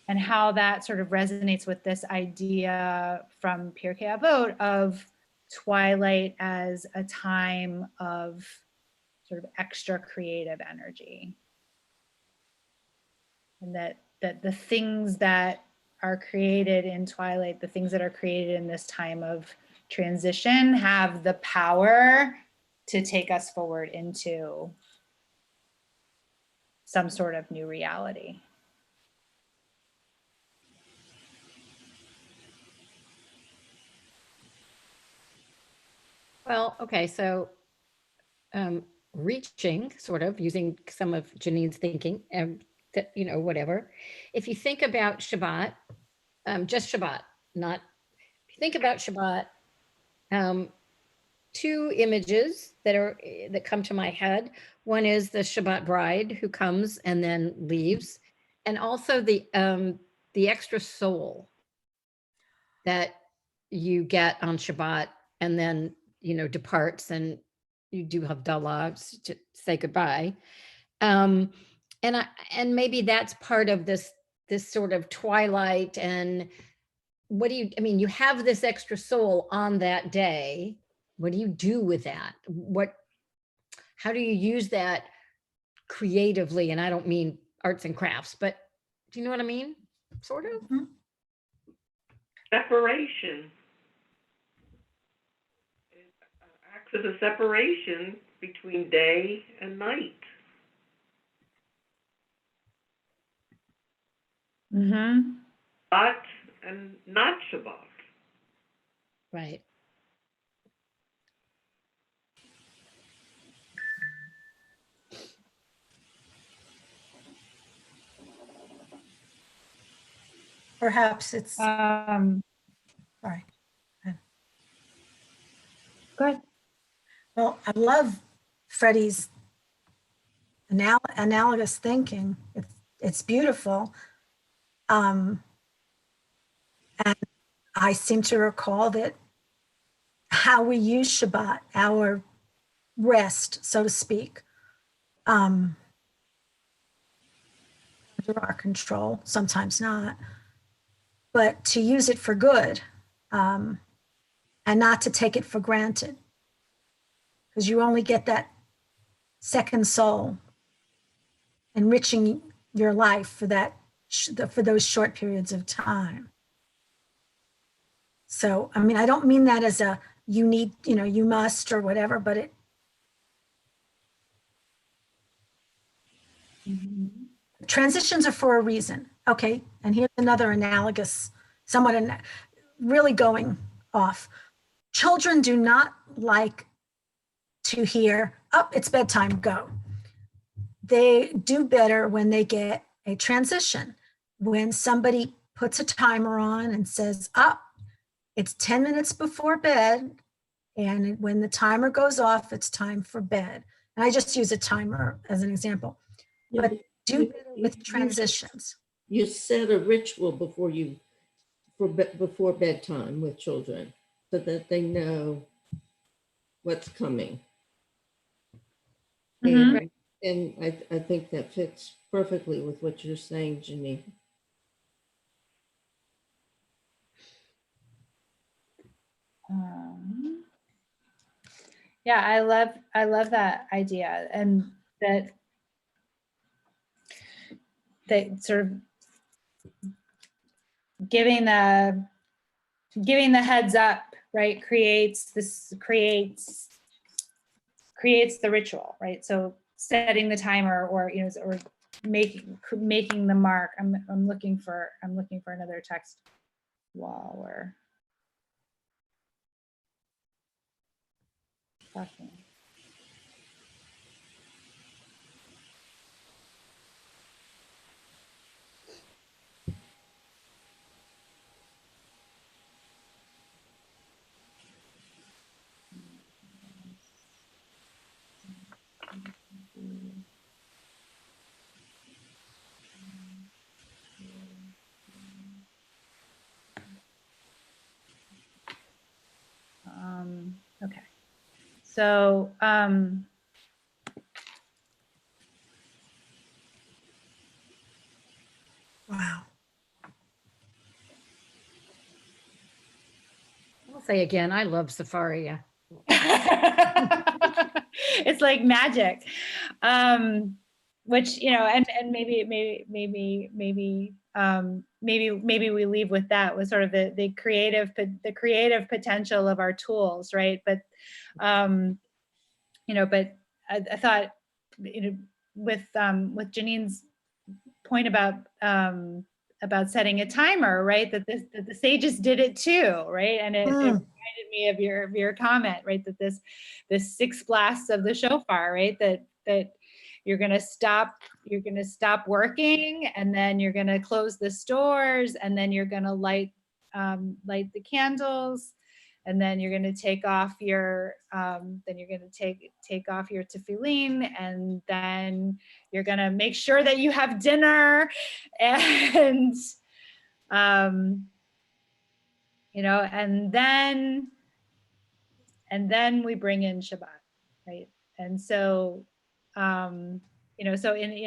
how that sort of resonates with this idea from Pirkei Avot of twilight as a time of sort of extra creative energy, and that the things that are created in twilight, the things that are created in this time of transition, have the power to take us forward into some sort of new reality. Well, okay, so reaching, sort of using some of Janine's thinking, that, whatever. If you think about Shabbat, just Shabbat, not, if you think about Shabbat, two images that come to my head. One is the Shabbat bride who comes and then leaves, and also the extra soul that you get on Shabbat and then, departs, and you do have dalavs to say goodbye. And maybe that's part of this sort of twilight. And you have this extra soul on that day. What do you do with that? How do you use that creatively? And I don't mean arts and crafts, but do you know what I mean? Sort of. Separation. It acts as a separation between day and night. Mm-hmm. Shabbat and not Shabbat. Right. Perhaps it's, sorry. Go ahead. Well, I love Freddie's analogous thinking. It's beautiful. And I seem to recall that how we use Shabbat, our rest, so to speak, under our control, sometimes not, but to use it for good, and not to take it for granted, because you only get that second soul enriching your life for those short periods of time. So, I don't mean that as a you need, you must or whatever, but it. Transitions are for a reason. Okay. And here's another analogous, really going off. Children do not like to hear, oh, it's bedtime, go. They do better when they get a transition. When somebody puts a timer on and says, it's 10 minutes before bed, and when the timer goes off, it's time for bed. And I just use a timer as an example. But do better with transitions. You set a ritual before bedtime with children so that they know what's coming. Mhm. And I think that fits perfectly with what you're saying, Janine. Yeah, I love that idea, and that sort of giving the heads up, right, creates the ritual, right? So setting the timer, or or making the mark. I'm looking for another text while we're talking. Okay. So, Wow. I'll say again, I love Safari. it's like magic, which and maybe we leave with that, with sort of the creative potential of our tools, right? But but I thought with Janine's point about setting a timer, right? That the sages did it too, right? And it reminded me of your comment, right? That this 6 blasts of the shofar, right? That you're gonna stop working, and then you're gonna close the stores, and then you're gonna light the candles, and then you're going to take off your take off your tefillin, and then you're going to make sure that you have dinner, and you know, and then we bring in Shabbat, right? And so you know, so in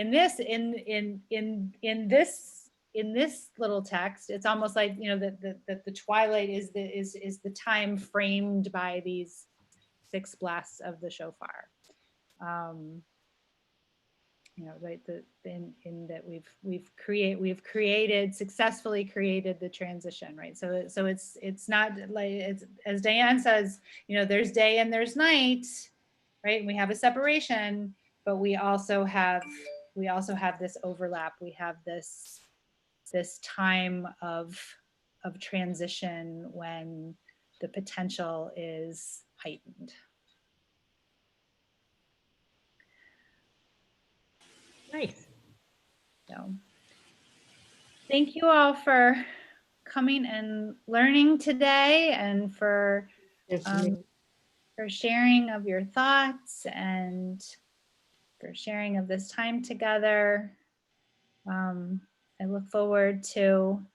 this little text, it's almost like, you know, that the twilight is the time framed by these 6 blasts of the shofar. You know, right? In that we've successfully created the transition, right? So it's not like, it's, as Diane says, you know, there's day and there's night, right? And we have a separation, but we also have this overlap. We have this time of transition when the potential is heightened. Nice. So thank you all for coming and learning today, and for sharing of your thoughts, and for sharing of this time together. I look forward to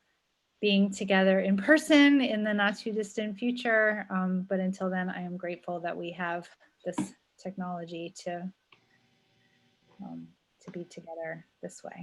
being together in person in the not too distant future. But until then, I am grateful that we have this technology to be together this way.